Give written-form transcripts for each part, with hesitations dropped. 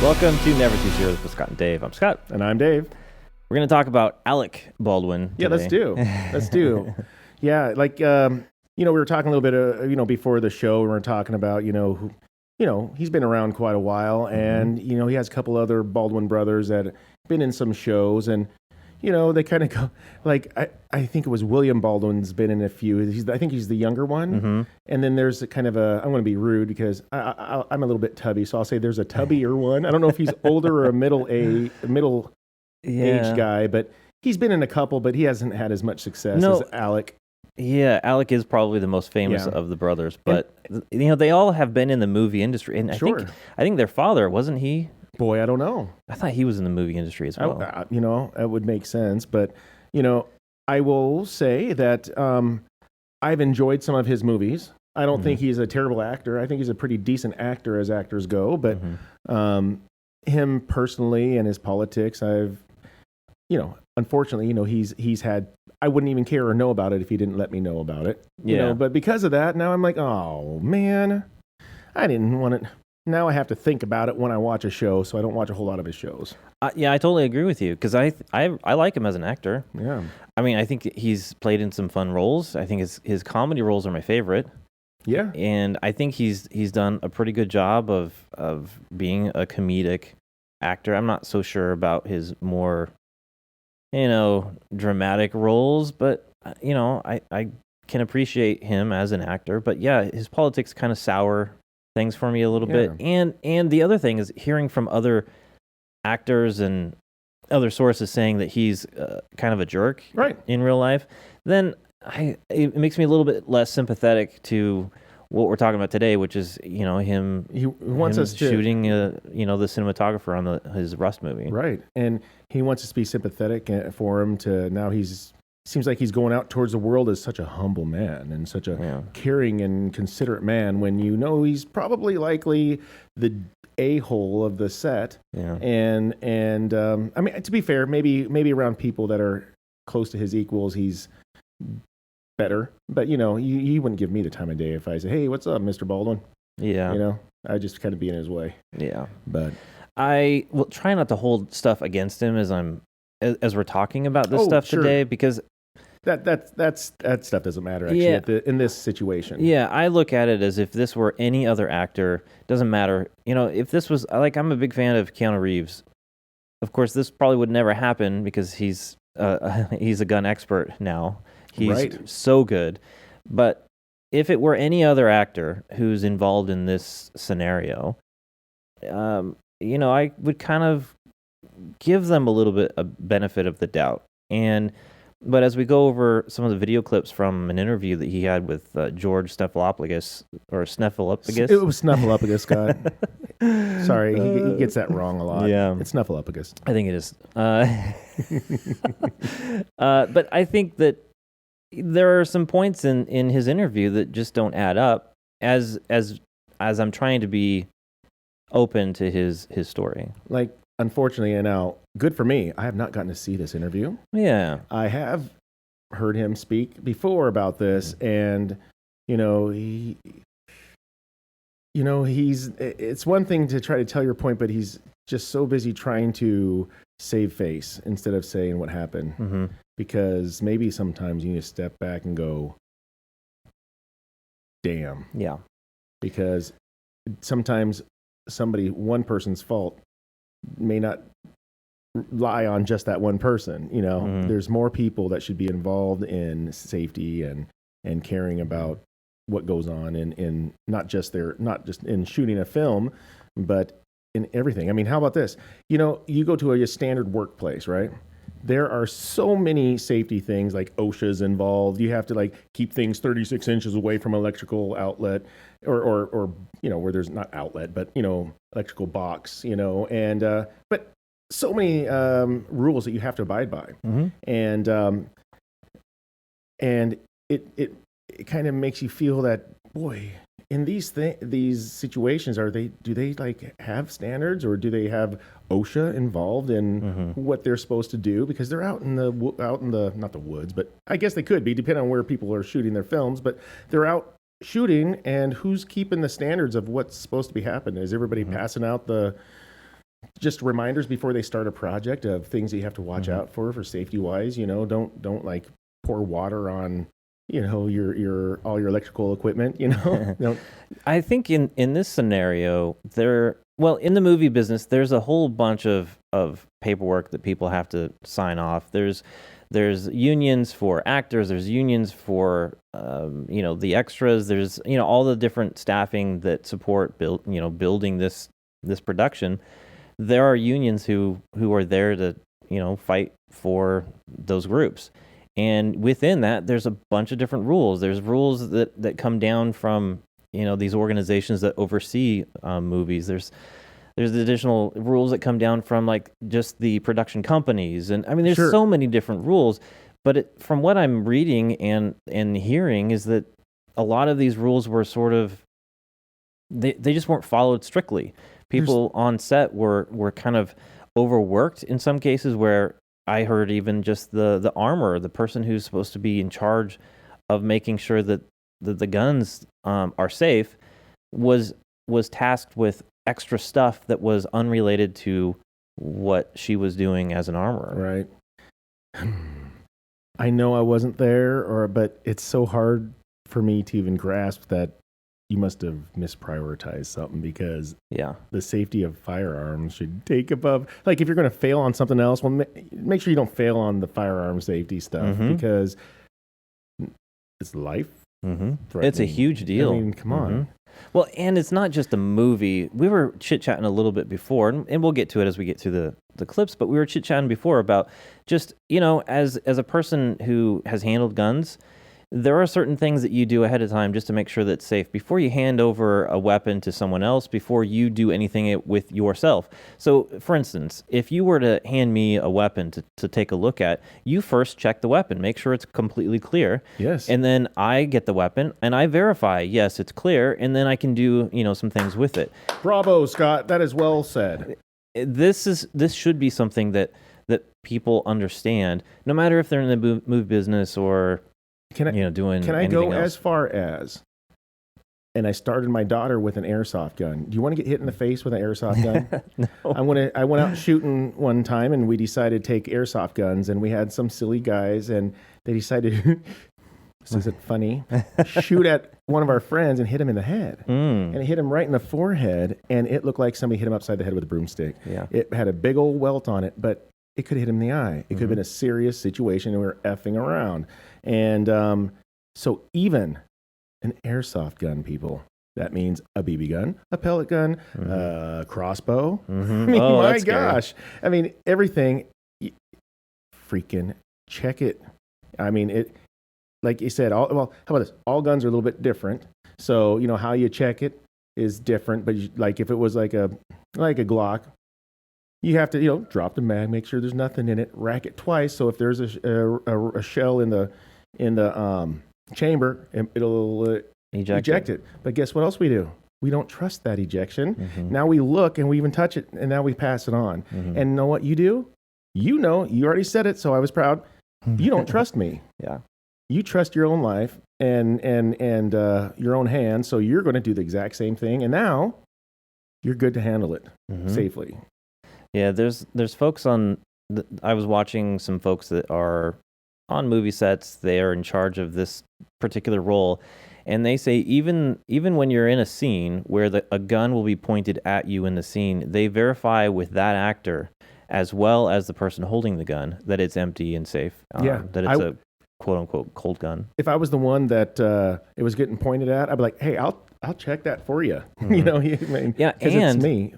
Welcome to Never Too Serious with Scott and Dave. I'm Scott. And I'm Dave. We're going to talk about Alec Baldwin today. Yeah, let's do. Let's do. Yeah, like, we were talking a little bit, before the show, we were talking about, he's been around quite a while, and, he has a couple other Baldwin brothers that have been in some shows, and, they kind of go, like, I think it was William Baldwin's been in a few. I think he's the younger one. And then there's a kind of I'm going to be rude because I'm a little bit tubby, so I'll say there's a tubbier one. I don't know if he's older or a middle age guy, but he's been in a couple, but he hasn't had as much success as Alec. Yeah, Alec is probably the most famous of the brothers, but they all have been in the movie industry, and I think their father, wasn't he? Boy, I don't know. I thought he was in the movie industry as well. That would make sense, but I will say that I've enjoyed some of his movies. I don't think he's a terrible actor. I think he's a pretty decent actor as actors go, but him personally and his politics, unfortunately, he's had. I wouldn't even care or know about it if he didn't let me know about it. But because of that, now I'm like, oh man, I didn't want it. Now I have to think about it when I watch a show, so I don't watch a whole lot of his shows. Yeah, I totally agree with you because I like him as an actor. Yeah, I mean, I think he's played in some fun roles. I think his comedy roles are my favorite. Yeah, and I think he's done a pretty good job of being a comedic actor. I'm not so sure about his more dramatic roles, but I can appreciate him as an actor. But yeah, his politics kind of sour things for me a little bit. And the other thing is hearing from other actors and other sources saying that he's kind of a jerk in real life, then it makes me a little bit less sympathetic to what we're talking about today, which is him. He wants us shooting the cinematographer on his Rust movie, right? And he wants us to be sympathetic for him. To now, seems like he's going out towards the world as such a humble man and such a caring and considerate man. When he's probably likely the a-hole of the set. Yeah. And I mean, to be fair, maybe around people that are close to his equals, he's better, but he wouldn't give me the time of day if I say, "Hey, what's up, Mr. Baldwin?" Yeah, I just kind of be in his way. Yeah, but I will try not to hold stuff against him as we're talking about this stuff today, because that stuff doesn't matter actually in this situation. Yeah, I look at it as if this were any other actor. Doesn't matter, if this was I'm a big fan of Keanu Reeves. Of course, this probably would never happen because he's a gun expert now. He's so good. But if it were any other actor who's involved in this scenario, I would kind of give them a little bit of benefit of the doubt. But as we go over some of the video clips from an interview that he had with George Snuffleupagus, It was Snuffleupagus, Scott. Sorry, he gets that wrong a lot. Yeah. It's Snuffleupagus. I think it is. But I think that there are some points in his interview that just don't add up as I'm trying to be open to his story. Like, unfortunately, and now, good for me, I have not gotten to see this interview. Yeah. I have heard him speak before about this, and, it's one thing to try to tell your point, but he's just so busy trying to save face instead of saying what happened. Because maybe sometimes you need to step back and go, damn. Yeah. Because sometimes one person's fault may not lie on just that one person. There's more people that should be involved in safety and caring about what goes on in not just in shooting a film, but in everything. I mean, how about this? You go to a standard workplace, right? There are so many safety things, like OSHA's involved. You have to keep things 36 inches away from electrical outlet or where there's not outlet, but electrical box, but so many rules that you have to abide by. And it kind of makes you feel that, boy, in these situations, do they have standards, or do they have OSHA involved in what they're supposed to do? Because they're out in the not the woods, but I guess they could be, depending on where people are shooting their films. But they're out shooting, and who's keeping the standards of what's supposed to be happening? Is everybody passing out the just reminders before they start a project of things that you have to watch out for safety wise. Don't like pour water on, your all your electrical equipment. Don't. I think in this scenario, in the movie business, there's a whole bunch of paperwork that people have to sign off. There's unions for actors. There's unions for the extras. There's all the different staffing that support building this production. There are unions who are there to fight for those groups, and within that, there's a bunch of different rules. There's rules that come down from these organizations that oversee movies. There's additional rules that come down from like just the production companies, and I mean there's so many different rules. But from what I'm reading and hearing is that a lot of these rules were sort of they just weren't followed strictly. People on set were kind of overworked in some cases, where I heard even just the armorer, the person who's supposed to be in charge of making sure that the guns are safe, was tasked with extra stuff that was unrelated to what she was doing as an armorer. Right. I know I wasn't there, but it's so hard for me to even grasp that you must have misprioritized something, because the safety of firearms should take above. Like if you're going to fail on something else, well, make sure you don't fail on the firearm safety stuff, because it's life. It's a huge deal. I mean, come on. Well, and it's not just a movie. We were chit-chatting a little bit before, and we'll get to it as we get to the clips, but we were chit-chatting before about just, as a person who has handled guns, there are certain things that you do ahead of time just to make sure that it's safe before you hand over a weapon to someone else, before you do anything with yourself. So, for instance, if you were to hand me a weapon to take a look at, you first check the weapon, make sure it's completely clear. Yes. And then I get the weapon and I verify, yes, it's clear, and then I can do, some things with it. Bravo, Scott. That is well said. This should be something that people understand, no matter if they're in the movie business or doing. Can I go else. as far as? And I started my daughter with an airsoft gun. Do you want to get hit in the face with an airsoft gun? No. I went out shooting one time, and we decided to take airsoft guns, and we had some silly guys, and they decided, this isn't funny, shoot at one of our friends and hit him in the head. And it hit him right in the forehead, and it looked like somebody hit him upside the head with a broomstick. Yeah. It had a big old welt on it, but it could have hit him in the eye. It could have been a serious situation, and we were effing around. And so even an airsoft gun, people, that means a BB gun, a pellet gun, crossbow. I mean, my gosh. I mean, everything, freaking check it. I mean, it, like you said, how about this? All guns are a little bit different. So, how you check it is different. But like if it was like a Glock, you have to, drop the mag, make sure there's nothing in it, rack it twice. So if there's a shell in the chamber, it'll eject it. But guess what else we do? We don't trust that ejection. Now we look and we even touch it, and now we pass it on. And know what you do? You already said it, so I was proud. You don't trust me. Yeah. You trust your own life and your own hands, so you're going to do the exact same thing. And now you're good to handle it safely. Yeah, there's folks I was watching some folks that are on movie sets. They are in charge of this particular role, and they say even when you're in a scene where a gun will be pointed at you in the scene, they verify with that actor as well as the person holding the gun that it's empty and safe. That it's a quote unquote cold gun. If I was the one that it was getting pointed at, I'd be like, hey, I'll check that for you. Because it's me.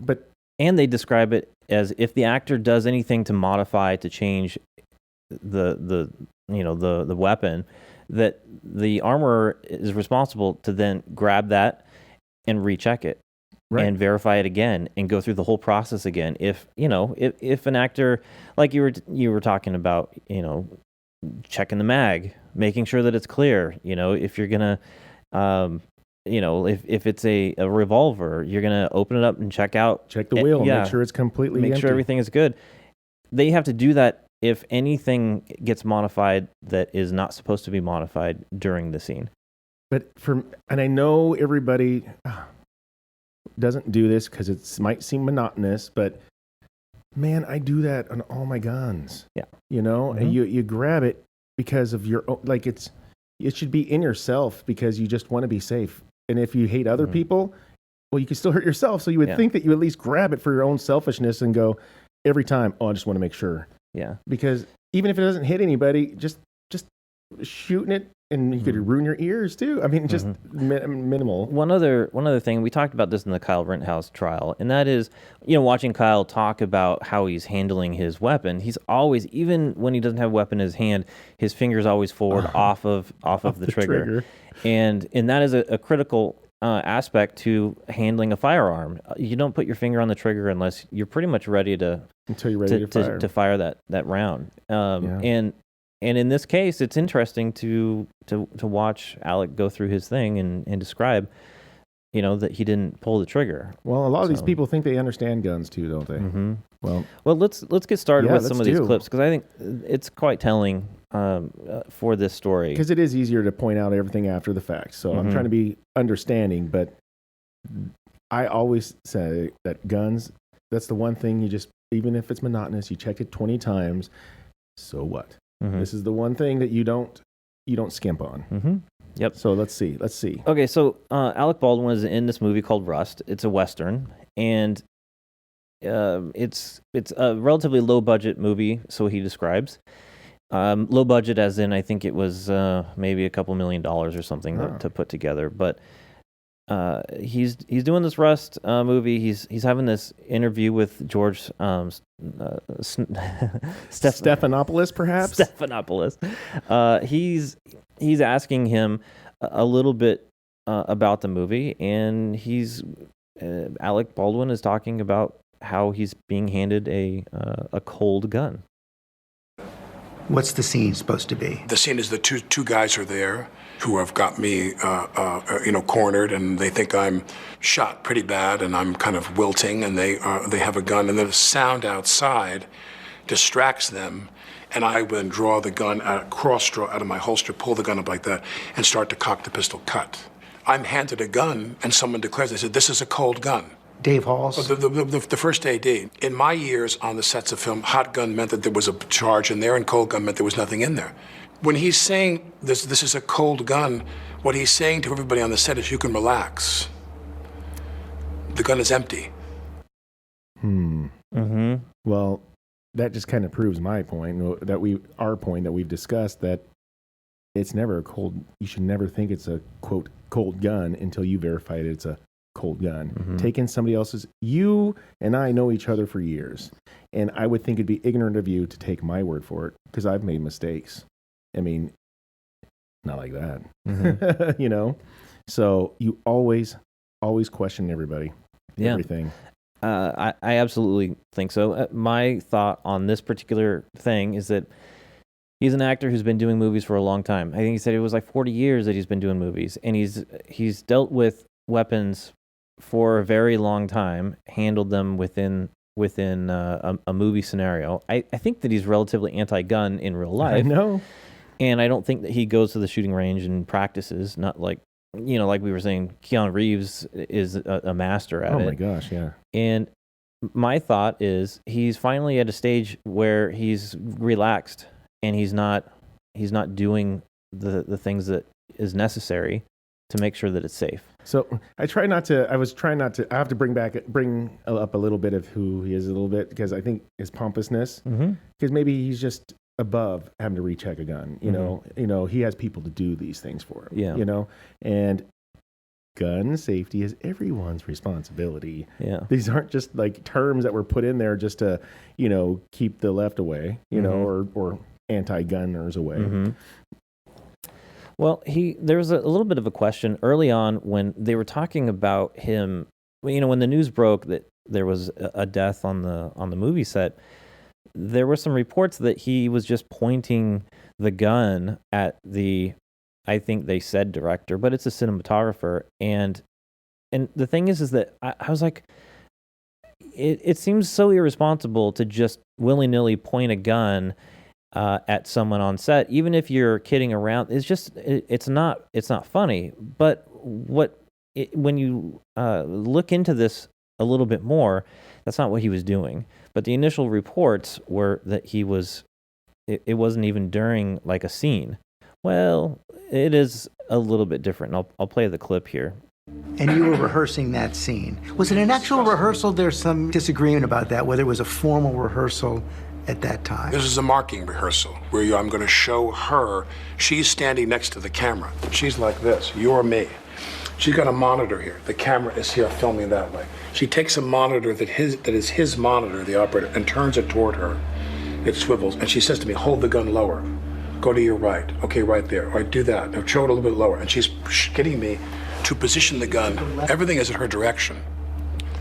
And they describe it as if the actor does anything to modify, to change the weapon, that the armorer is responsible to then grab that and recheck it and verify it again and go through the whole process again. If an actor, like you were talking about, checking the mag, making sure that it's clear, if you're gonna if it's a revolver, you're going to open it up and check the wheel, make sure it's completely empty. Make sure everything is good. They have to do that if anything gets modified that is not supposed to be modified during the scene. And I know everybody doesn't do this because it might seem monotonous, but Man, I do that on all my guns. Yeah. And you grab it because of your own, like it should be in yourself because you just want to be safe. And if you hate other people, well, you can still hurt yourself. So you would think that you at least grab it for your own selfishness and go every time, I just want to make sure. Yeah. Because even if it doesn't hit anybody, just shooting it, and you could ruin your ears too. I mean, just minimal. One other thing, we talked about this in the Kyle Rittenhouse trial, and that is, watching Kyle talk about how he's handling his weapon. He's always, even when he doesn't have a weapon in his hand, his finger's always forward off of the trigger. And that is a critical aspect to handling a firearm. You don't put your finger on the trigger unless you're pretty much ready until you're ready to fire that round. And in this case, it's interesting to watch Alec go through his thing and describe, that he didn't pull the trigger. Well, a lot of these people think they understand guns too, don't they? Mm-hmm. Well, let's get started with some of these clips, because I think it's quite telling for this story. Because it is easier to point out everything after the fact. So I'm trying to be understanding, but I always say that guns, that's the one thing you just, even if it's monotonous, you check it 20 times. So what? This is the one thing that you don't skimp on. Yep. So let's see. Okay, so Alec Baldwin is in this movie called Rust. It's a Western, and it's a relatively low budget movie, so he describes. Low budget as in, I think it was maybe a couple $1 million or something to put together. But he's doing this Rust movie. He's having this interview with George Stephanopoulos, perhaps. Stephanopoulos. He's asking him a little bit about the movie, and Alec Baldwin is talking about how he's being handed a cold gun. What's the scene supposed to be? The scene is the two guys are there who have got me, cornered, and they think I'm shot pretty bad, and I'm kind of wilting, and they have a gun, and then the sound outside distracts them, and I then draw the gun, cross-draw out of my holster, pull the gun up like that, and start to cock the pistol, cut. I'm handed a gun, and someone declares, they said, "This is a cold gun." Dave Halls? The first AD. In my years on the sets of film, hot gun meant that there was a charge in there, and cold gun meant there was nothing in there. When he's saying this is a cold gun, what he's saying to everybody on the set is, you can relax. The gun is empty. Well, that just kind of proves my point that we've discussed, that it's never a cold. You should never think it's a quote cold gun until you verify it's a cold gun. Taking somebody else's. You and I know each other for years, and I would think it'd be ignorant of you to take my word for it, because I've made mistakes. I mean, not like that, So you always question everybody, everything. I absolutely think so. My thought on this particular thing is that he's an actor who's been doing movies for a long time. I think he said it was like 40 years that he's been doing movies, and he's dealt with weapons for a very long time, handled them within a movie scenario. I think that he's relatively anti-gun in real life. I know. And I don't think that he goes to the shooting range and practices, not like, like we were saying, Keanu Reeves is a master at it. Oh my gosh, yeah. And my thought is he's finally at a stage where he's relaxed, and he's not doing the things that is necessary to make sure that it's safe. So I have to bring up a little bit of who he is a little bit, because I think his pompousness, because maybe he's just above having to recheck a gun. He has people to do these things for him. Yeah. And gun safety is everyone's responsibility. Yeah. These aren't just like terms that were put in there just to, keep the left away, or anti-gunners away. Well, there was a little bit of a question early on when they were talking about him. When the news broke that there was a death on the movie set, there were some reports that he was just pointing the gun at I think they said director, but it's a cinematographer. And the thing is that I was like, it seems so irresponsible to just willy-nilly point a gun at someone on set, even if you're kidding around. It's just it's not funny. But when you look into this a little bit more, that's not what he was doing. But the initial reports were that it wasn't even during like a scene. Well, it is a little bit different. And I'll play the clip here. And you were rehearsing that scene. Was it an actual rehearsal? There's some disagreement about that, whether it was a formal rehearsal at that time. This is a marking rehearsal where I'm going to show her. She's standing next to the camera. She's like this. You're me. She's got a monitor here. The camera is here filming that way. She takes a monitor that is his monitor, the operator, and turns it toward her. It swivels, and she says to me, hold the gun lower. Go to your right. Okay, right there. All right, do that. Now show it a little bit lower. And she's getting me to position the gun. Everything is in her direction.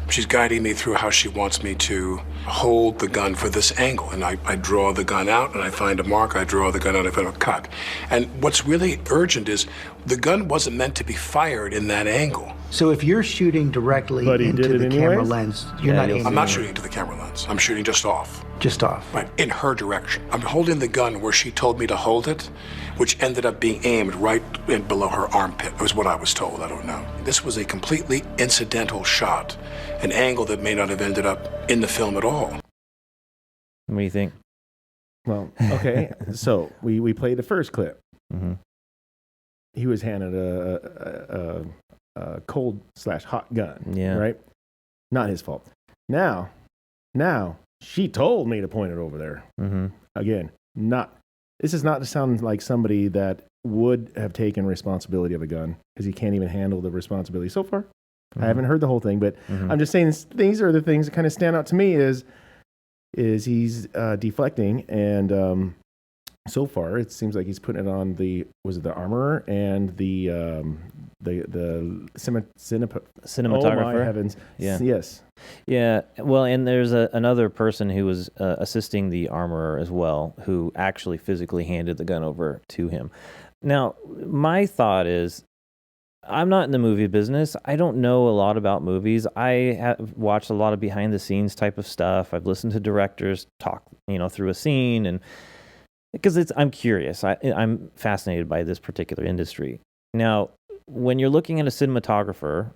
She's guiding me through how she wants me to hold the gun for this angle. And I draw the gun out and I find a mark. I draw the gun out, I find a cut. And what's really urgent is the gun wasn't meant to be fired in that angle. So if you're shooting directly into the camera lens, you're not aiming. I'm not shooting into the camera lens. I'm shooting just off. Just off. Right, in her direction. I'm holding the gun where she told me to hold it, which ended up being aimed right in below her armpit. It was what I was told, I don't know. This was a completely incidental shot, an angle that may not have ended up in the film at all. What do you think? Well, okay. So we played the first clip. Mm-hmm. He was handed a cold/hot gun. Yeah. Right. Not his fault. Now, she told me to point it over there. Mm-hmm. Again, this is not to sound like somebody that would have taken responsibility of a gun because he can't even handle the responsibility so far. Mm-hmm. I haven't heard the whole thing, but I'm just saying these are the things that kind of stand out to me is he's deflecting, and so far it seems like he's putting it on the armorer and the cinematographer. Oh my heavens! Yeah. Yes. Yeah. Well, and there's another person who was assisting the armorer as well, who actually physically handed the gun over to him. Now, my thought is, I'm not in the movie business. I don't know a lot about movies. I have watched a lot of behind the scenes type of stuff. I've listened to directors talk, through a scene, and because I'm curious. I'm fascinated by this particular industry. Now, when you're looking at a cinematographer,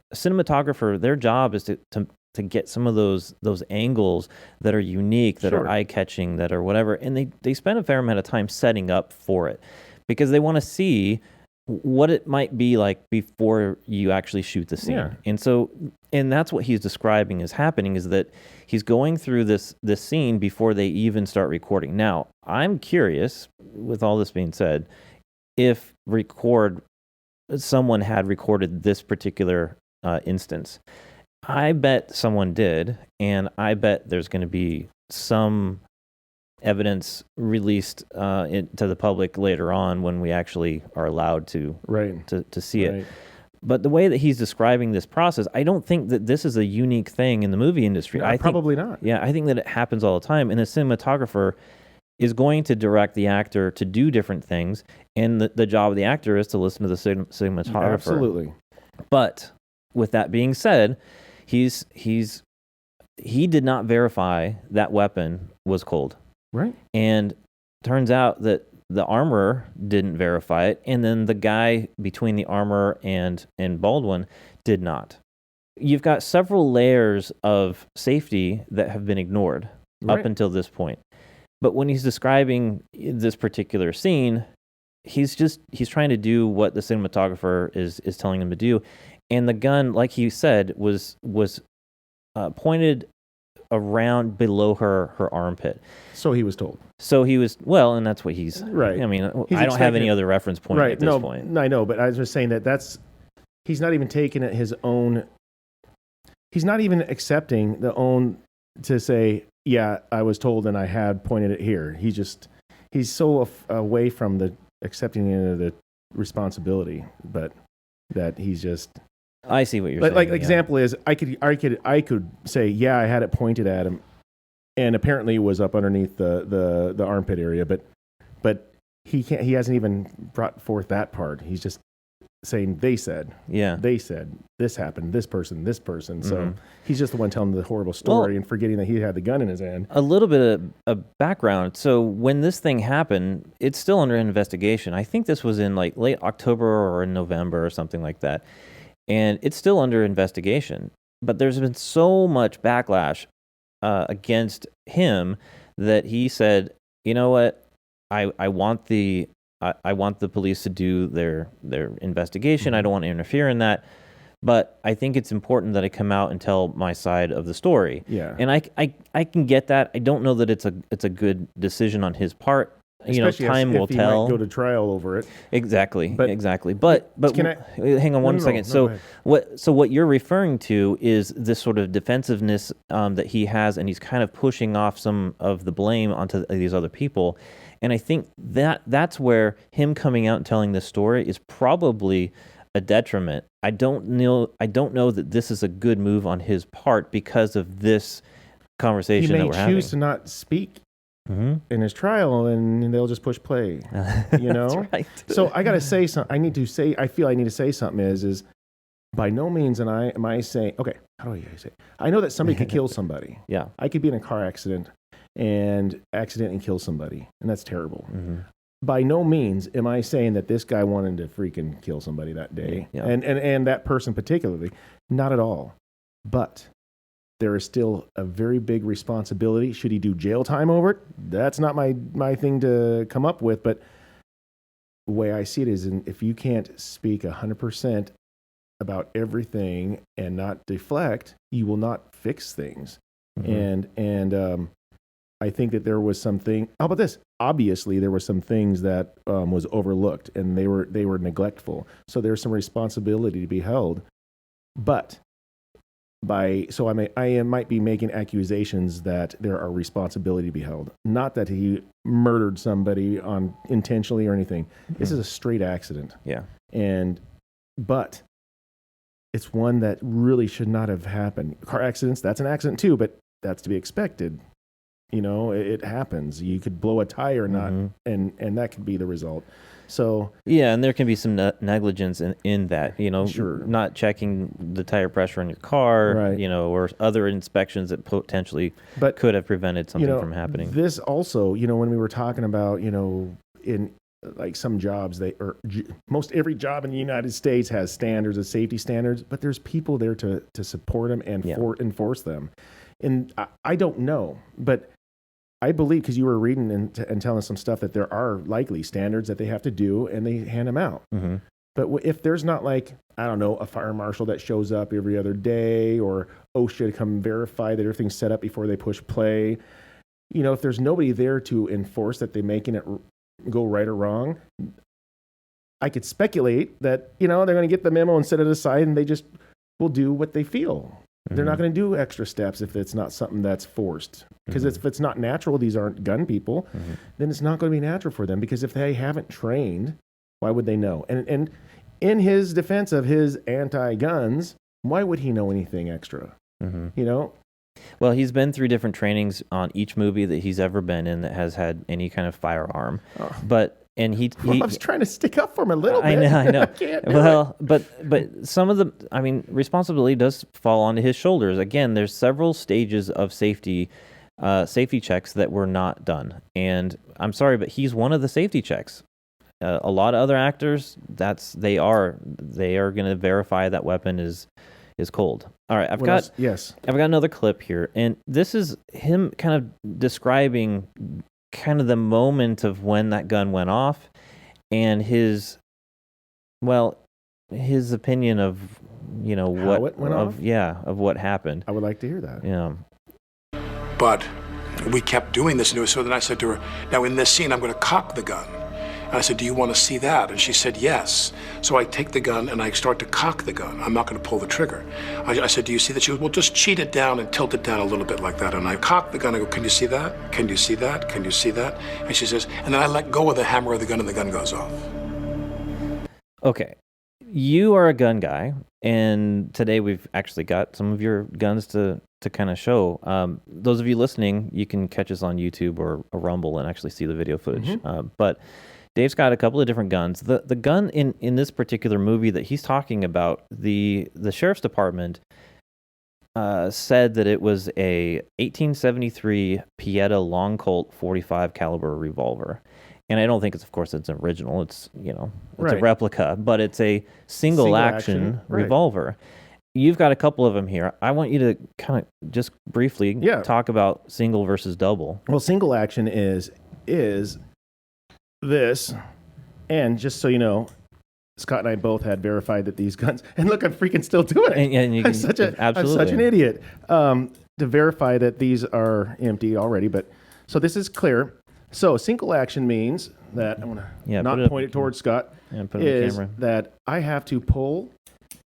their job is to get some of those angles that are unique, that are eye-catching, that are whatever, and they spend a fair amount of time setting up for it because they want to see what it might be like before you actually shoot the scene. Yeah. And that's what he's describing is happening, is that he's going through this scene before they even start recording. Now, I'm curious, with all this being said, if someone had recorded this particular instance. I bet someone did, and I bet there's going to be some evidence released to the public later on when we actually are allowed to see it. But the way that he's describing this process, I don't think that this is a unique thing in the movie industry. No, probably not. Yeah, I think that it happens all the time, and a cinematographer is going to direct the actor to do different things, and the job of the actor is to listen to the cinematographer. Absolutely. But with that being said, he did not verify that weapon was cold. Right. And turns out that the armorer didn't verify it, and then the guy between the armorer and Baldwin did not. You've got several layers of safety that have been ignored up until this point. But when he's describing this particular scene, he's trying to do what the cinematographer is telling him to do. And the gun, like he said, was pointed around below her armpit. So he was told. So he was, well, and that's what he's... Right. I mean, I don't have any other reference point at this point. I know, but I was just saying he's not even taking it his own... He's not even accepting to say, yeah, I was told and I had pointed it here. He's so away from the accepting the responsibility, but that he's just... I see what you're saying. Like example is, I could say, yeah, I had it pointed at him, and apparently it was up underneath the armpit area, but he hasn't even brought forth that part. He's just saying they said this happened, this person. So he's just the one telling the horrible story and forgetting that he had the gun in his hand. A little bit of background. So when this thing happened, it's still under investigation. I think this was in like late October or in November or something like that. And it's still under investigation. but there's been so much backlash against him that he said, you know what, I want the police to do their investigation. I don't want to interfere in that. But I think it's important that I come out and tell my side of the story. Yeah. And I can get that. I don't know that it's a good decision on his part. Especially time will if he tell. might go to trial over it. Exactly. Exactly. But can I hang on one second. No, what you're referring to is this sort of defensiveness that he has, and he's kind of pushing off some of the blame onto these other people. And I think that's where him coming out and telling this story is probably a detriment. I don't know that this is a good move on his part because of this conversation that we're having. He may choose to not speak in his trial, and they'll just push play. You know, That's right. So I got to say something. I feel I need to say something. Is by no means am I saying, okay, how do I say? I know that somebody could kill somebody. Yeah, I could be in a car accident and accidentally kill somebody, and that's terrible. By no means am I saying that this guy wanted to freaking kill somebody that day, and that person particularly. Not at all. But there is still a very big responsibility. Should he do jail time over it? That's not my thing to come up with. But the way I see it is, if you can't speak 100% about everything and not deflect, you will not fix things. And I think that there was something. How about this? Obviously, there were some things that was overlooked, and they were neglectful. So there's some responsibility to be held. But I might be making accusations that there are responsibility to be held. Not that he murdered somebody intentionally or anything. This is a straight accident. Yeah. But it's one that really should not have happened. Car accidents, that's an accident too, but that's to be expected. You know, it happens. You could blow a tire, and that could be the result. So yeah, and there can be some negligence in that. You know, sure. Not checking the tire pressure in your car, right. You know, or other inspections that potentially could have prevented something from happening. This also, you know, when we were talking about, you know, in like some jobs, most every job in the United States has standards of safety standards, but there's people there to support them and enforce them. And I don't know, but I believe, because you were reading and telling us some stuff, that there are likely standards that they have to do, and they hand them out. But if there's not, like, I don't know, a fire marshal that shows up every other day, or OSHA to come verify that everything's set up before they push play, you know, if there's nobody there to enforce that they're making it go right or wrong, I could speculate that, you know, they're going to get the memo and set it aside, and they just will do what they feel. They're not going to do extra steps if it's not something that's forced. Because if it's not natural, these aren't gun people, then it's not going to be natural for them. Because if they haven't trained, why would they know? And in his defense of his anti-guns, why would he know anything extra? You know? Well, he's been through different trainings on each movie that he's ever been in that has had any kind of firearm. And he I was trying to stick up for him a little bit. I know. Well, but some of the, responsibility does fall onto his shoulders. Again, there's several stages of safety checks that were not done. And I'm sorry, but he's one of the safety checks. A lot of other actors, they are going to verify that weapon is cold. All right, I've got another clip here, and this is him kind of describing kind of the moment of when that gun went off, and his opinion of, you know, how it went off? Of what happened. I would like to hear that. Yeah. But we kept doing this, and so then I said to her, now in this scene, I'm going to cock the gun. And I said, do you want to see that? And she said, yes. So I take the gun and I start to cock the gun. I'm not going to pull the trigger. I said, do you see that? She goes, well, just cheat it down and tilt it down a little bit like that. And I cock the gun. I go, can you see that? Can you see that? Can you see that? And she says, and then I let go of the hammer of the gun, and the gun goes off. Okay. You are a gun guy, and today we've actually got some of your guns to kind of show. Those of you listening, you can catch us on YouTube or a Rumble and actually see the video footage. But Dave's got a couple of different guns. The gun in this particular movie that he's talking about, the sheriff's department said that it was a 1873 Pieta Long Colt 45 caliber revolver. And I don't think it's an original. It's, you know, it's a replica, but it's a single action revolver. you've got a couple of them here. I want you to kind of just briefly talk about single versus double. Well, single action is this, and just so you know, Scott and I both had verified that these guns, and look, I'm freaking still doing it. And I'm such an idiot. To verify that these are empty already, but so this is clear. So single action means that I'm gonna not point it towards Scott. Put it on the camera. That I have to pull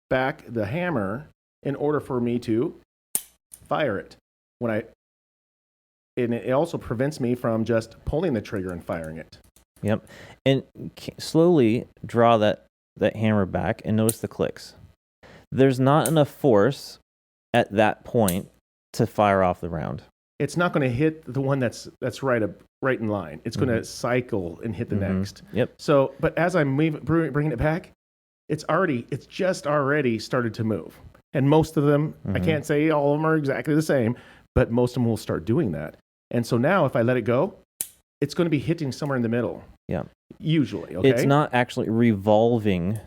back the hammer in order for me to fire it. And it also prevents me from just pulling the trigger and firing it. Yep. And slowly draw that hammer back and notice the clicks. There's not enough force at that point to fire off the round. It's not going to hit the one that's right in line. It's going to cycle and hit the next. Yep. So, but as I'm bringing it back, it's just already started to move. And most of them, I can't say all of them are exactly the same, but most of them will start doing that. And so now if I let it go, it's going to be hitting somewhere in the middle. Yeah. Usually, okay? It's not actually revolving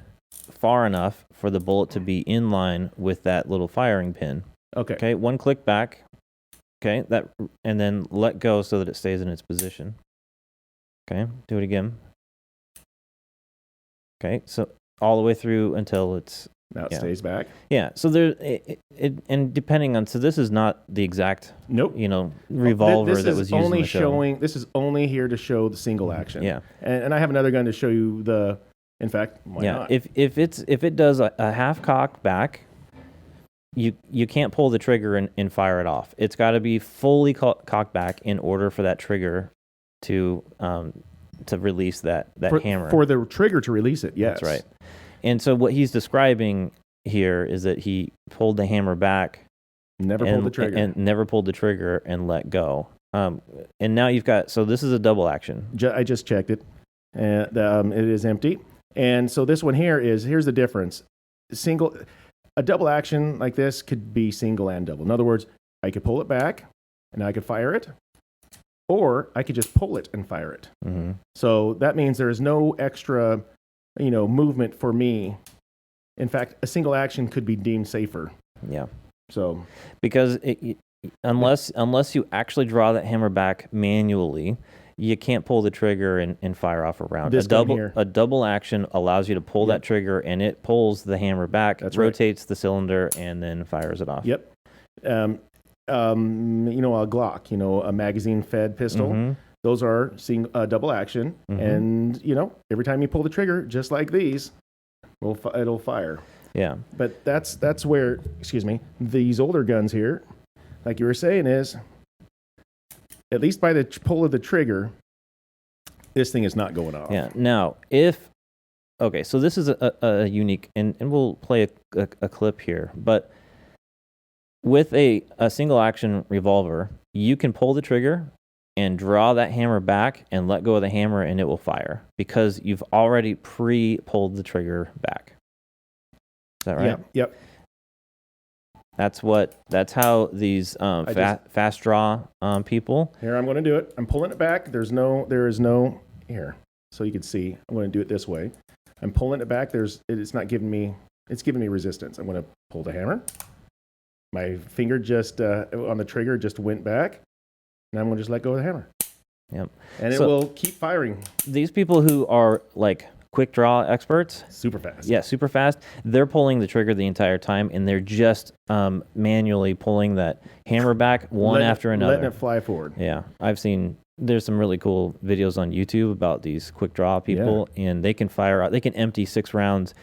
far enough for the bullet to be in line with that little firing pin. Okay, one click back. Okay, and then let go so that it stays in its position. Okay, do it again. Okay, so all the way through until it's now it stays back. Yeah, so and depending on, so this is not the exact revolver that was used in the show. This is only here to show the single action. Yeah, and I have another gun to show you the. In fact, why not? If it does a half cock back, you can't pull the trigger and fire it off. It's got to be fully cocked back in order for that trigger to release that hammer. For the trigger to release it, yes. That's right. And so what he's describing here is that he pulled the hammer back, never pulled the trigger and let go. And now you've got, so this is a double action. I just checked it, and it is empty. And so this one here's the difference. A double action like this could be single and double. In other words, I could pull it back and I could fire it, or I could just pull it and fire it. Mm-hmm. So that means there is no extra, movement for me. In fact, a single action could be deemed safer. Yeah. So because unless you actually draw that hammer back manually, you can't pull the trigger and fire off a round. A double action allows you to pull that trigger, and it pulls the hammer back, rotates the cylinder, and then fires it off. Yep. A Glock, a magazine-fed pistol. Mm-hmm. Those are double action, and every time you pull the trigger, just like these, it'll fire. Yeah. But that's where, these older guns here, like you were saying, is. At least by the pull of the trigger, this thing is not going off. Yeah. Now, so this is a unique, and we'll play a clip here, but with a single action revolver, you can pull the trigger and draw that hammer back and let go of the hammer, and it will fire because you've already pre-pulled the trigger back. Is that right? Yep. That's how these fast draw people. Here, I'm going to do it. I'm pulling it back. There is no here, so you can see. I'm going to do it this way. I'm pulling it back. It's giving me resistance. I'm going to pull the hammer. My finger on the trigger just went back, and I'm going to just let go of the hammer. Yep. And it will keep firing. These people who are like quick draw experts, super fast. Yeah, super fast. They're pulling the trigger the entire time, and they're just manually pulling that hammer back after another, letting it fly forward. Yeah, there's some really cool videos on YouTube about these quick draw people, and they can empty 6 rounds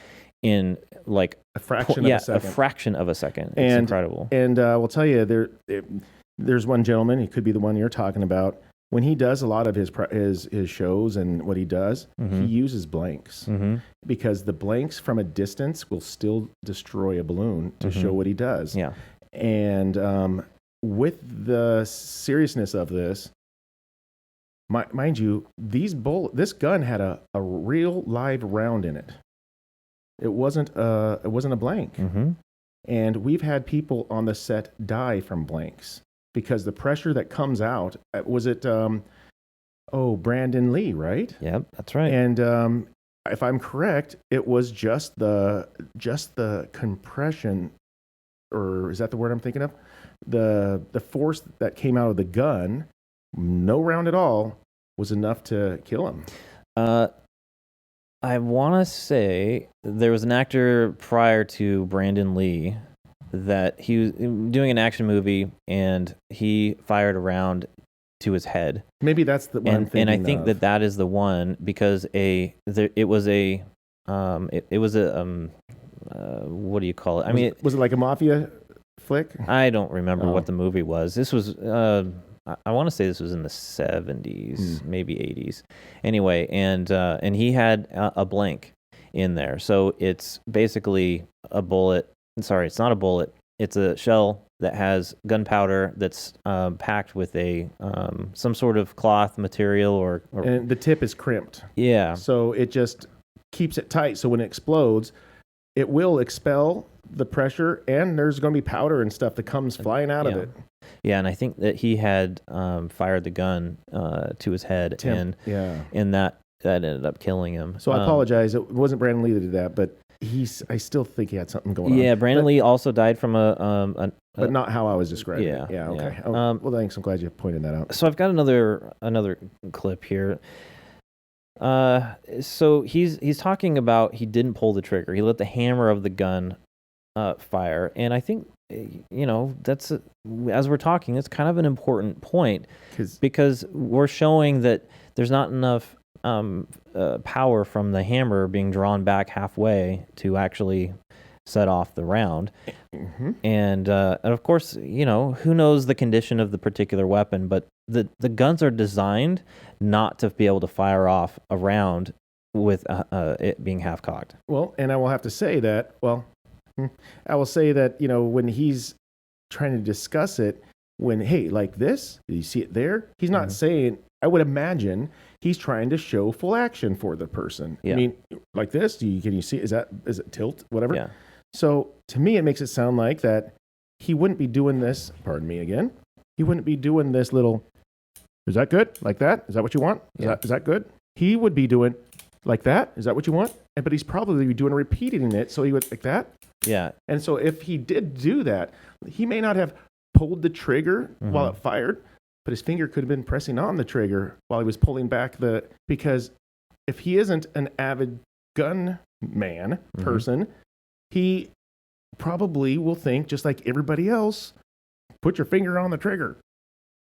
in like a fraction of a second. A fraction of a second. It's incredible. And we'll tell you, there's one gentleman. He could be the one you're talking about. When he does a lot of his shows and what he does, he uses blanks because the blanks from a distance will still destroy a balloon to show what he does. Yeah. And with the seriousness of this, mind you, this gun had a real live round in it. It wasn't a blank. And we've had people on the set die from blanks. Because the pressure that comes out, was it, Brandon Lee, right? Yep, that's right. And if I'm correct, it was just the compression or is that the word I'm thinking of? The force that came out of the gun, no round at all, was enough to kill him. I want to say there was an actor prior to Brandon Lee that he was doing an action movie and he fired a round to his head. Maybe that's the one. And I think that is the one because it was a what do you call it? Was it like a mafia flick? I don't remember what the movie was. This was I want to say this was in the 70s, maybe 80s. Anyway, and he had a blank in there. So it's basically a bullet. Sorry, it's not a bullet. It's a shell that has gunpowder that's packed with a some sort of cloth material or and the tip is crimped. Yeah. So it just keeps it tight. So when it explodes, it will expel the pressure, and there's going to be powder and stuff that comes flying out of it. Yeah, and I think that he had fired the gun to his head, and that ended up killing him. So I apologize. It wasn't Brandon Lee that did that, but I still think he had something going on. Yeah, Brandon Lee also died from a but not how I was describing it. Yeah, okay. Yeah. Well, thanks. I'm glad you pointed that out. So I've got another clip here. So he's talking about he didn't pull the trigger. He let the hammer of the gun fire, and I think that's as we're talking, it's kind of an important point because we're showing that there's not enough power from the hammer being drawn back halfway to actually set off the round. Mm-hmm. And of course, who knows the condition of the particular weapon, but the guns are designed not to be able to fire off a round with it being half-cocked. Well, and I will have to say that, when he's trying to discuss it, hey, like this, do you see it there? He's not saying, I would imagine he's trying to show full action for the person. Yeah. I mean, like this, can you see, is it tilt, whatever? Yeah. So to me, it makes it sound like that he wouldn't be doing this, pardon me again, he wouldn't be doing this little, is that good? Like that? Is that what you want? Is that good? He would be doing like that. Is that what you want? But he's probably doing repeating it. So he would like that. Yeah. And so if he did do that, he may not have pulled the trigger while it fired, but his finger could have been pressing on the trigger while he was pulling back because if he isn't an avid gun man person, he probably will think, just like everybody else, put your finger on the trigger.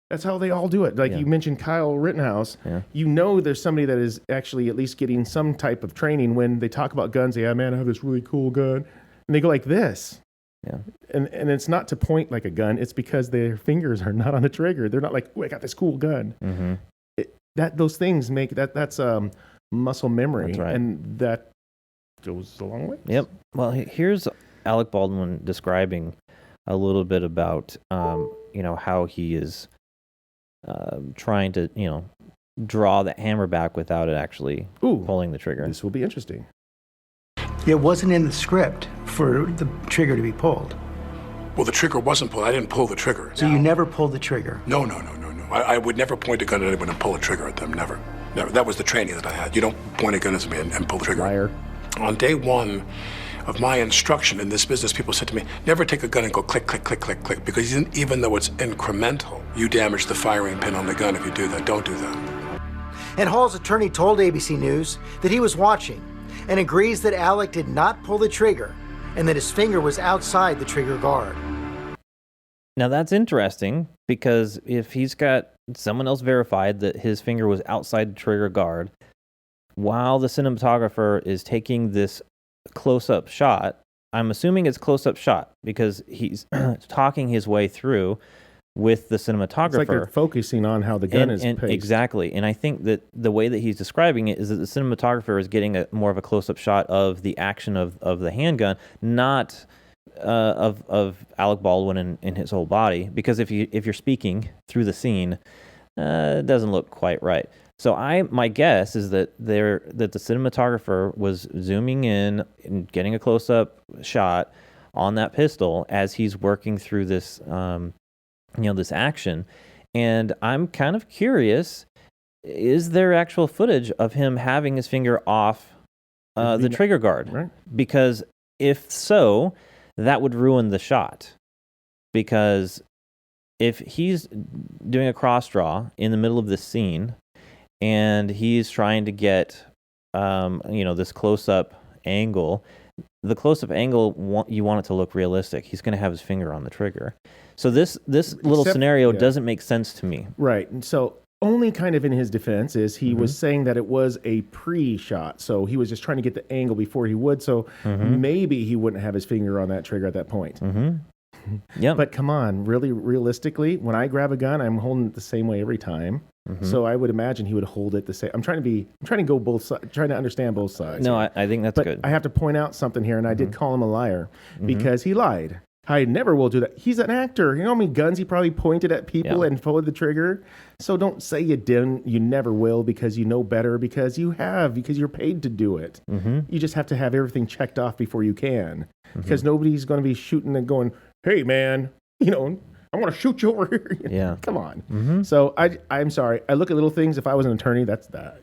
That's how they all do it. Like you mentioned Kyle Rittenhouse. Yeah. There's somebody that is actually at least getting some type of training when they talk about guns. Yeah, man, I have this really cool gun. And they go like this. Yeah. And it's not to point like a gun. It's because their fingers are not on the trigger. They're not like, oh, I got this cool gun. Mm-hmm. Those things make that's muscle memory. That's right. And that goes a long way. Yep. Well, here's Alec Baldwin describing a little bit about, how he is trying to, draw the hammer back without it actually pulling the trigger. This will be interesting. It wasn't in the script for the trigger to be pulled. Well, the trigger wasn't pulled. I didn't pull the trigger. So you never pulled the trigger? No. I would never point a gun at anyone and pull a trigger at them. Never. That was the training that I had. You don't point a gun at me and pull the trigger. Liar. On day one of my instruction in this business, people said to me, never take a gun and go click, click, click, click, click, because even though it's incremental, you damage the firing pin on the gun if you do that. Don't do that. And Hall's attorney told ABC News that he was watching and agrees that Alec did not pull the trigger and that his finger was outside the trigger guard. Now that's interesting because if he's got someone else verified that his finger was outside the trigger guard while the cinematographer is taking this close-up shot, I'm assuming it's close-up shot because he's talking his way through with the cinematographer. It's like they're focusing on how the gun is placed. Exactly. And I think that the way that he's describing it is that the cinematographer is getting more of a close-up shot of the action of the handgun, not of Alec Baldwin and his whole body. Because if you're speaking through the scene, it doesn't look quite right. So my guess is that the cinematographer was zooming in and getting a close-up shot on that pistol as he's working through this this action. And I'm kind of curious, is there actual footage of him having his finger off the trigger guard? Right. Because if so, that would ruin the shot. because if he's doing a cross draw in the middle of this scene and he's trying to get, this close-up angle, the close-up angle, you want it to look realistic. He's going to have his finger on the trigger. So this little scenario doesn't make sense to me. Right. And so only kind of in his defense is he was saying that it was a pre-shot. So he was just trying to get the angle before he would. So maybe he wouldn't have his finger on that trigger at that point. Yeah. But come on, really realistically, when I grab a gun, I'm holding it the same way every time. So I would imagine he would hold it the same. I'm trying to go both sides, trying to understand both sides. No, I think that's good. I have to point out something here, and I did call him a liar because he lied. I never will do that. He's an actor. You know how many guns he probably pointed at people and pulled the trigger? So don't say you didn't. You never will because you know better, because you have, because you're paid to do it. You just have to have everything checked off before you can, because nobody's going to be shooting and going, hey, man, I want to shoot you over here. Yeah. Come on. So I'm sorry. I look at little things. If I was an attorney, that's that.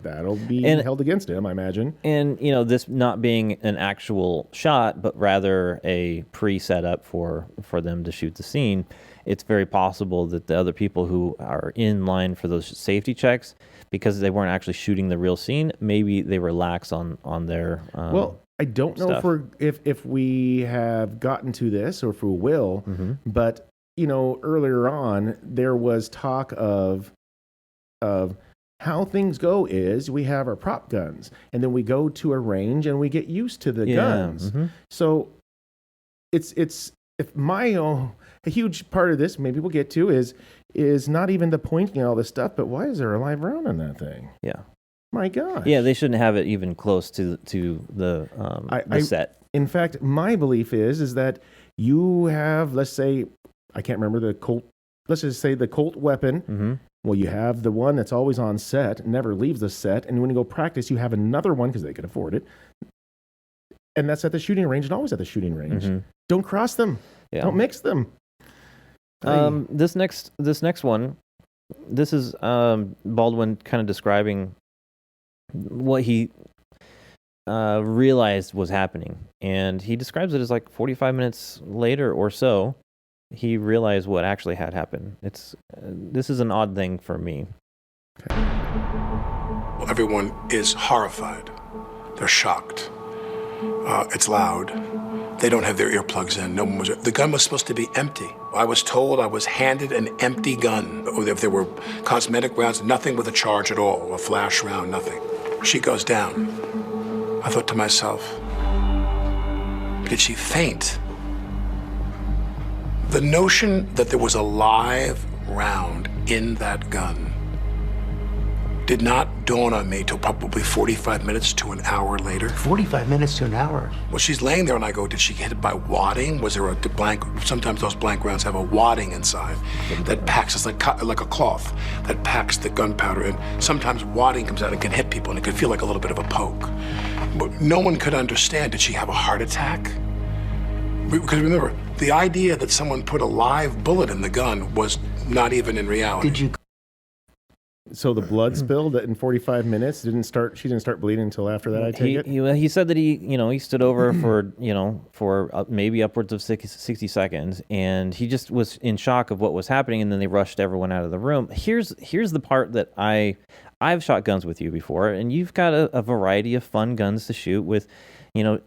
That'll be held against him, I imagine. And, this not being an actual shot, but rather a pre-setup for them to shoot the scene, it's very possible that the other people who are in line for those safety checks, because they weren't actually shooting the real scene, maybe they relax on their I don't know if we have gotten to this or if we will, but earlier on there was talk of how things go is we have our prop guns and then we go to a range and we get used to the guns. So it's a huge part of this, maybe we'll get to, is not even the pointing and all this stuff, but why is there a live round on that thing? Yeah. My gosh. Yeah, they shouldn't have it even close to the set. In fact, my belief is that you have, let's say, I can't remember the Colt. Let's just say the Colt weapon. Well, you have the one that's always on set, never leaves the set, and when you go practice, you have another one because they can afford it, and that's at the shooting range and always at the shooting range. Don't cross them. Yeah. Don't mix them. This next one, this is Baldwin kind of describing what he realized was happening, and he describes it as like 45 minutes later or so he realized what actually had happened. This is an odd thing for me. Everyone is horrified. They're shocked. It's loud. They don't have their earplugs in. The gun was supposed to be empty. I was told I was handed an empty gun. If there were cosmetic rounds, nothing with a charge at all, a flash round, nothing. She goes down. I thought to myself, did she faint? The notion that there was a live round in that gun did not dawn on me till probably 45 minutes to an hour later. 45 minutes to an hour? Well, she's laying there and I go, did she get hit by wadding? Was there a blank? Sometimes those blank rounds have a wadding inside that packs, it's like a cloth that packs the gunpowder. And sometimes wadding comes out and can hit people and it can feel like a little bit of a poke. But no one could understand, did she have a heart attack? Because remember, the idea that someone put a live bullet in the gun was not even in reality. So the blood spilled in 45 minutes she didn't start bleeding until after that, I take it? He said that he stood over for maybe upwards of 60 seconds, and he just was in shock of what was happening, and then they rushed everyone out of the room. Here's the part that I've shot guns with you before, and you've got a variety of fun guns to shoot with,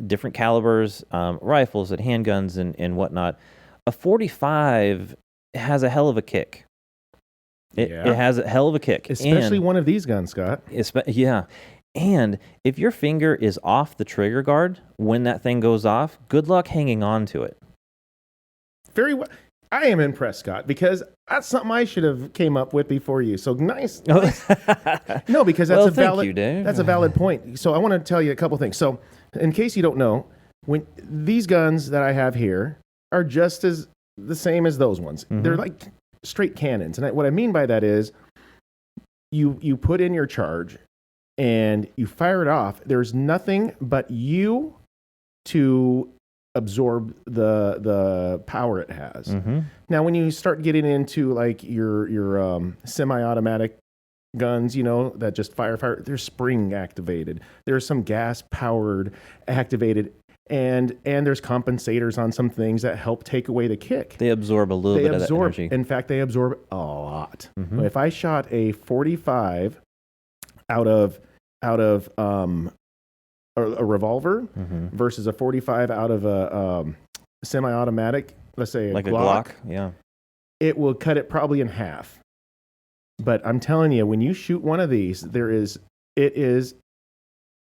different calibers, rifles and handguns and whatnot. A 45 has a hell of a kick. It has a hell of a kick. Especially one of these guns, Scott. Yeah. And if your finger is off the trigger guard when that thing goes off, good luck hanging on to it. Very well. I am impressed, Scott, because that's something I should have came up with before you. So nice. No, because that's that's a valid point. So I want to tell you a couple things. So in case you don't know, when these guns that I have here are just as the same as those ones. They're like straight cannons. And what I mean by that is you put in your charge and you fire it off. There's nothing but you to absorb the power it has. Now, when you start getting into like your semi-automatic guns, that just fire, they're spring activated. There's some gas powered activated. And there's compensators on some things that help take away the kick. They absorb a little bit of that energy. In fact, they absorb a lot. If I shot a 45 out of a revolver versus a 45 out of a semi-automatic, let's say like Glock, a Glock, yeah, it will cut it probably in half. But I'm telling you, when you shoot one of these,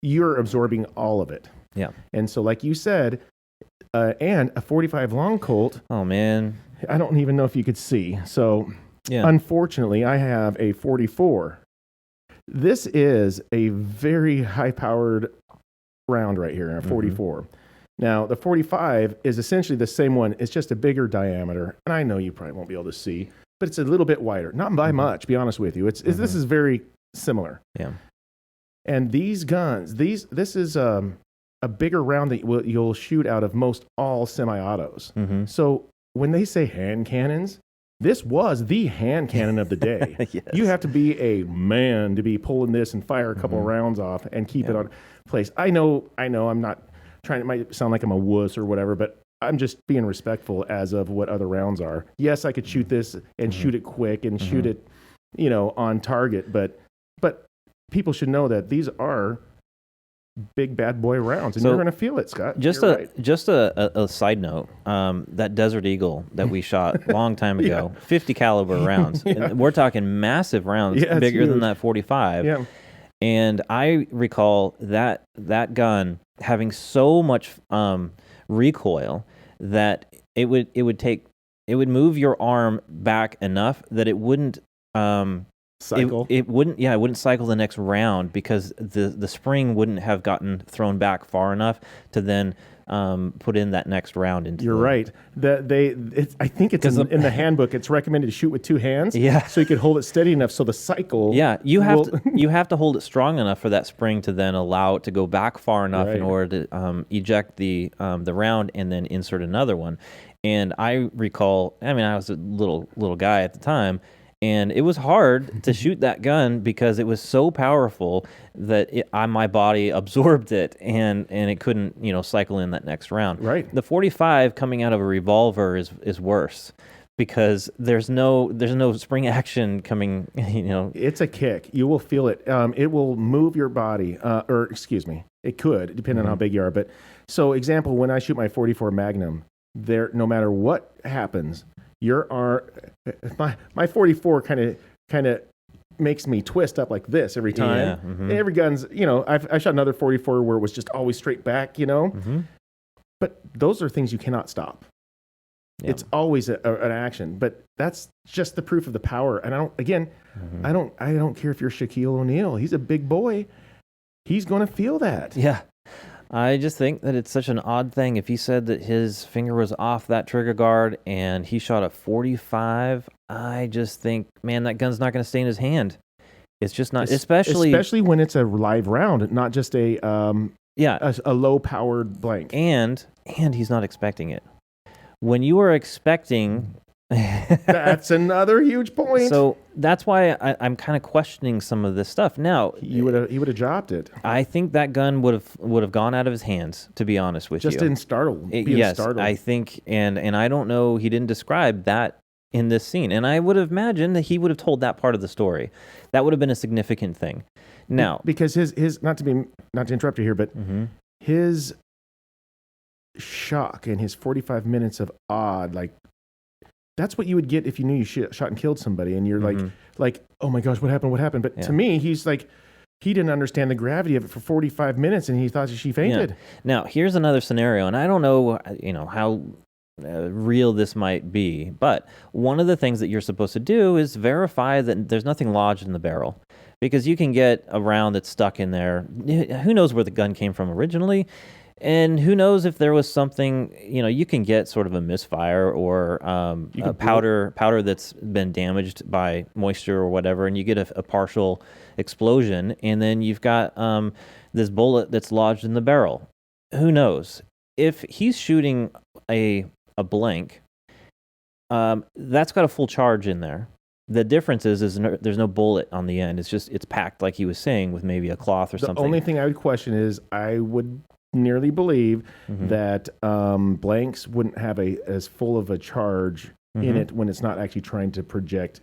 you're absorbing all of it. Yeah. And so, like you said, and a 45 long Colt. Oh man, I don't even know if you could see. So, yeah. Unfortunately, I have a 44. This is a very high-powered round right here, a 44. Now, the 45 is essentially the same one. It's just a bigger diameter, and I know you probably won't be able to see, but it's a little bit wider. Not by much, to be honest with you. This is very similar. Yeah. And these guns, this is a bigger round that you'll shoot out of most all semi-autos. So when they say hand cannons, this was the hand cannon of the day. Yes. You have to be a man to be pulling this and fire a couple rounds off and keep it on place. I know. I'm not trying. It might sound like I'm a wuss or whatever, but I'm just being respectful as of what other rounds are. Yes, I could shoot this and shoot it quick and shoot it, on target, but people should know that these are big bad boy rounds, and you're going to feel it, Scott. Just a side note, that Desert Eagle that we shot a long time ago, 50 caliber rounds. And we're talking massive rounds, bigger than that 45. Yeah. And I recall that gun having so much recoil that it would move your arm back enough that it wouldn't cycle. It wouldn't cycle the next round because the spring wouldn't have gotten thrown back far enough to then put in that next round into. You're right. I think it's in the handbook. It's recommended to shoot with two hands. Yeah. So you could hold it steady enough so the cycle. Yeah, you have to hold it strong enough for that spring to then allow it to go back far enough in order to eject the round and then insert another one. And I recall, I was a little guy at the time. And it was hard to shoot that gun because it was so powerful that my body absorbed it and it couldn't, cycle in that next round. Right. The 45 coming out of a revolver is worse because there's no spring action coming, It's a kick. You will feel it. It will move your body, it could, depending on how big you are. But so example, when I shoot my 44 Magnum, no matter what happens, my 44 kind of makes me twist up like this every time. Yeah, And every gun's, I shot another 44 where it was just always straight back, But those are things you cannot stop. Yeah. It's always an action, but that's just the proof of the power. And I don't care if you're Shaquille O'Neal. He's a big boy. He's going to feel that. Yeah. I just think that it's such an odd thing. If he said that his finger was off that trigger guard and he shot a 45, I just think, man, that gun's not going to stay in his hand. It's just not, especially when it's a live round, not just a low-powered blank. And he's not expecting it. When you are expecting... That's another huge point. So that's why I'm kind of questioning some of this stuff. Now he would have dropped it. I think that gun would have gone out of his hands. To be honest with you, just in startled. Startled. I think, and I don't know. He didn't describe that in this scene, and I would have imagined that he would have told that part of the story. That would have been a significant thing. Now, because his not to interrupt you here, but his shock and his 45 minutes of odd that's what you would get if you knew you shot and killed somebody, and you're like, oh my gosh, what happened? But to me, he's like, he didn't understand the gravity of it for 45 minutes, and he thought she fainted. Yeah. Now, here's another scenario, and I don't know, how real this might be, but one of the things that you're supposed to do is verify that there's nothing lodged in the barrel, because you can get a round that's stuck in there. Who knows where the gun came from originally? And who knows if there was something, you can get sort of a misfire or a powder that's been damaged by moisture or whatever, and you get a partial explosion, and then you've got this bullet that's lodged in the barrel. Who knows? If he's shooting a blank, that's got a full charge in there. The difference is there's no bullet on the end. It's packed, like he was saying, with maybe a cloth or something. The only thing I would question is I would nearly believe that blanks wouldn't have as full of a charge in it when it's not actually trying to project,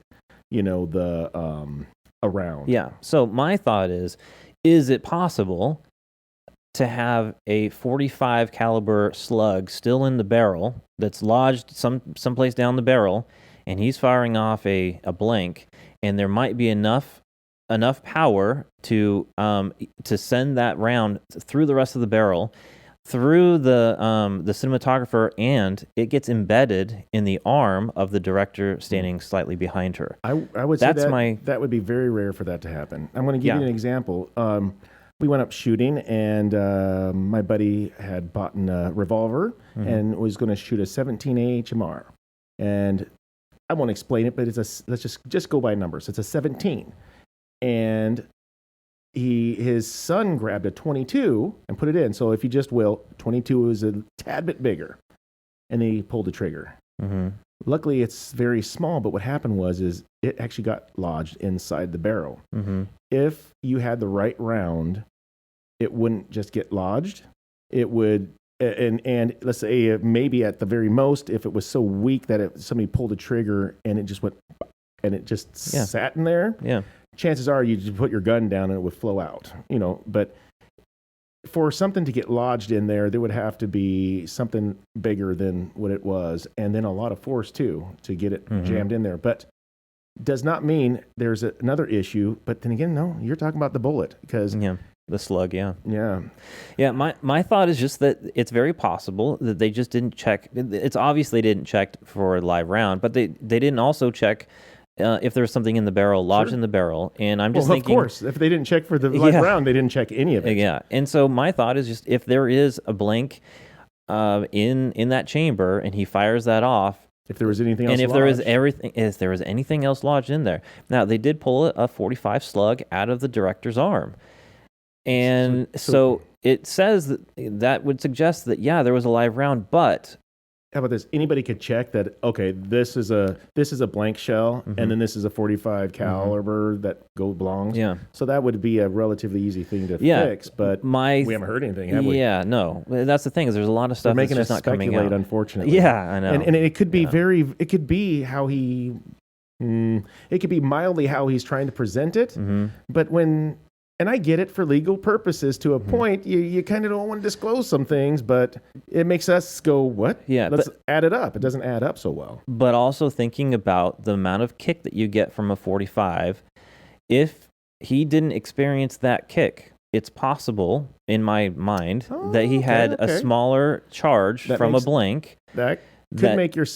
the around. Yeah. So my thought is it possible to have a 45 caliber slug still in the barrel that's lodged someplace down the barrel, and he's firing off a blank, and there might be enough power to send that round through the rest of the barrel, through the cinematographer, and it gets embedded in the arm of the director standing slightly behind her. I would say that would be very rare for that to happen. I'm going to give you an example. We went up shooting, and my buddy had bought a revolver and was going to shoot a 17 AHMR. And I won't explain it, but let's just go by numbers. It's a 17. And his son grabbed a 22 and put it in. So if you just will, 22 is a tad bit bigger. And then he pulled the trigger. Luckily, it's very small, but what happened was it actually got lodged inside the barrel. If you had the right round, it wouldn't just get lodged. It would, and let's say maybe at the very most, if it was so weak that somebody pulled the trigger and it just went, and it just sat in there, chances are you just put your gun down and it would flow out, But for something to get lodged in there would have to be something bigger than what it was, and then a lot of force too to get it jammed in there. But does not mean there's another issue. But then again, no, you're talking about the bullet because the slug, yeah. My thought is just that it's very possible that they just didn't check. It's obvious they didn't check for a live round, but they didn't also check if there was something in the barrel, lodged in the barrel. And I'm just thinking, of course, if they didn't check for the live round, they didn't check any of it. Yeah, and so my thought is just if there is a blank in that chamber and he fires that off, if there was anything else, and if there was anything else lodged in there. Now they did pull a 45 slug out of the director's arm, and so it says that would suggest that there was a live round, but. How about this? Anybody could check that. Okay, this is a blank shell, and then this is a 45 caliber that belongs. Yeah. So that would be a relatively easy thing to fix. But we haven't heard anything, have we? Yeah, no. That's the thing is there's a lot of stuff that's just not coming out. Unfortunately. Yeah, I know. And it could be it could be how he. It could be mildly how he's trying to present it, but when. And I get it for legal purposes to a point. You kind of don't want to disclose some things, but it makes us go, what? Yeah. Let's add it up. It doesn't add up so well. But also thinking about the amount of kick that you get from a 45, if he didn't experience that kick, it's possible, in my mind, that he had a smaller charge from a blank. That could make your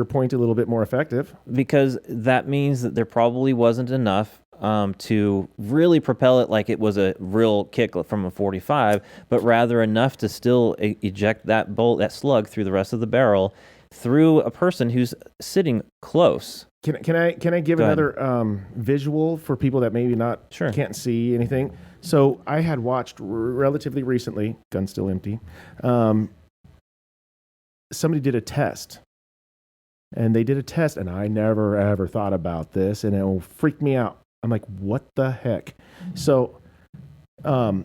point a little bit more effective. Because that means that there probably wasn't enough to really propel it like it was a real kick from a 45, but rather enough to still eject that slug through the rest of the barrel through a person who's sitting close. Can I give another visual for people that maybe can't see anything? So I had watched relatively recently, gun still empty. Somebody did a test. And they did a test, and I never ever thought about this, and it freaked me out. I'm like, what the heck? So, there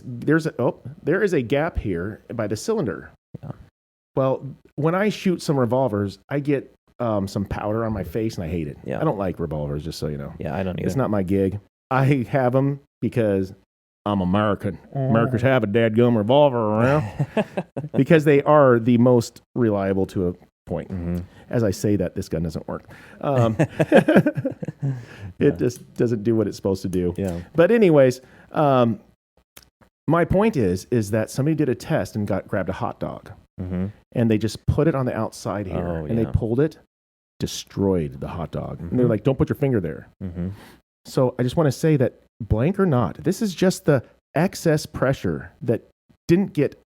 is a gap here by the cylinder. Yeah. Well, when I shoot some revolvers, I get some powder on my face, and I hate it. Yeah. I don't like revolvers, just so you know. Yeah, I don't either. It's not my gig. I have them because I'm American. Americans have a dadgum revolver around because they are the most reliable to a point. As I say that, this gun doesn't work. It just doesn't do what it's supposed to do. Yeah. But anyways, my point is that somebody did a test and grabbed a hot dog, and they just put it on the outside here, and they pulled it, destroyed the hot dog. And they're like, "Don't put your finger there." So I just want to say that, blank or not, this is just the excess pressure that didn't get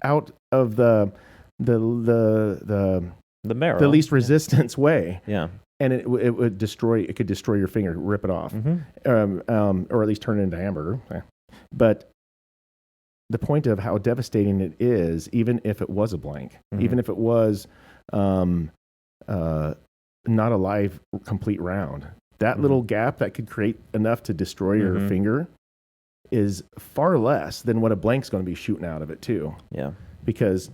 out of the barrel, the least resistance way. Yeah. And it would destroy. It could destroy your finger, rip it off, or at least turn it into hamburger. But the point of how devastating it is, even if it was a blank, even if it was not a live complete round, that little gap that could create enough to destroy your finger is far less than what a blank's going to be shooting out of it too. Yeah. Because,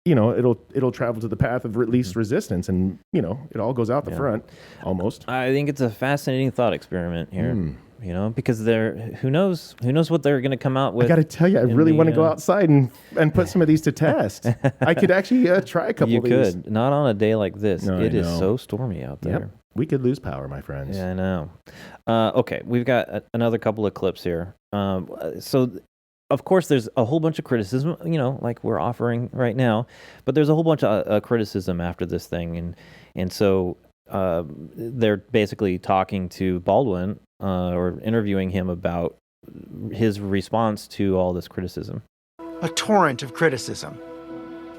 you know, it'll travel to the path of least resistance, and, you know, it all goes out the front almost. I think it's a fascinating thought experiment here. You know, because who knows what they're going to come out with. I got to tell you, I really want to go outside and put some of these to test. I could actually try a couple of these. You could. Not on a day like this. No, it is so stormy out there. Yep. We could lose power, my friends. Yeah, I know. Okay, we've got another couple of clips here. So, of course, there's a whole bunch of criticism, you know, like we're offering right now, but there's a whole bunch of criticism after this thing. And so they're basically talking to Baldwin or interviewing him about his response to all this criticism. A torrent of criticism.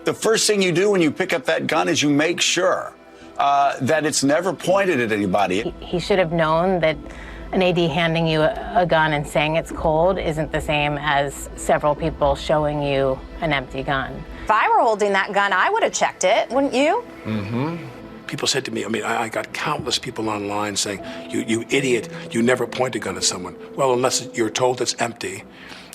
The first thing you do when you pick up that gun is you make sure that it's never pointed at anybody. He should have known that an AD handing you a gun and saying it's cold isn't the same as several people showing you an empty gun. If I were holding that gun, I would have checked it, wouldn't you? Mm-hmm. People said to me, I got countless people online saying, you idiot, you never point a gun at someone. Well, unless you're told it's empty,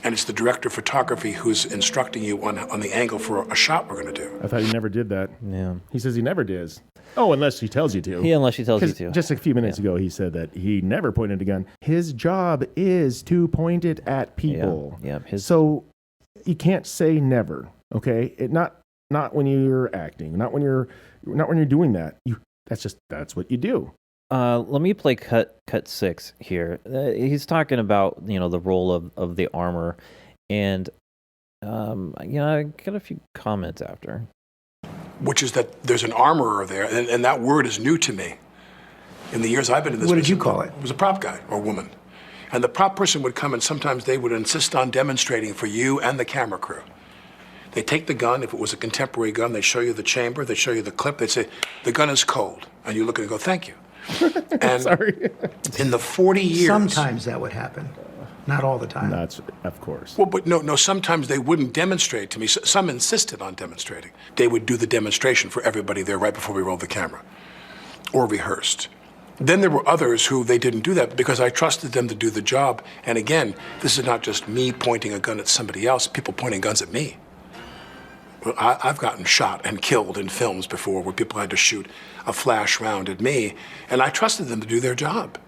and it's the director of photography who's instructing you on the angle for a shot we're going to do. I thought he never did that. Yeah. He says he never does. Oh, unless he tells you to. Yeah, unless he tells you to. Just a few minutes ago, he said that he never pointed a gun. His job is to point it at people. Yeah. So you can't say never. Okay, not when you're acting, not when you're doing that. That's what you do. Let me play cut 6 here. He's talking about, you know, the role of the armor, and I got a few comments after. Which is that there's an armorer there, and that word is new to me. In the years I've been in this What did business, you call it? It was a prop guy or woman. And the prop person would come, and sometimes they would insist on demonstrating for you and the camera crew. They take the gun, if it was a contemporary gun, they show you the chamber, they show you the clip, they'd say, the gun is cold. And you look at it and go, thank you. And Sorry. in the 40 years... Sometimes that would happen. Not all the time. That's, of course. Well, but no, sometimes they wouldn't demonstrate to me. Some insisted on demonstrating. They would do the demonstration for everybody there right before we rolled the camera, or rehearsed. Then there were others who they didn't do that because I trusted them to do the job. And again, this is not just me pointing a gun at somebody else, people pointing guns at me. Well, I've gotten shot and killed in films before where people had to shoot a flash round at me, and I trusted them to do their job.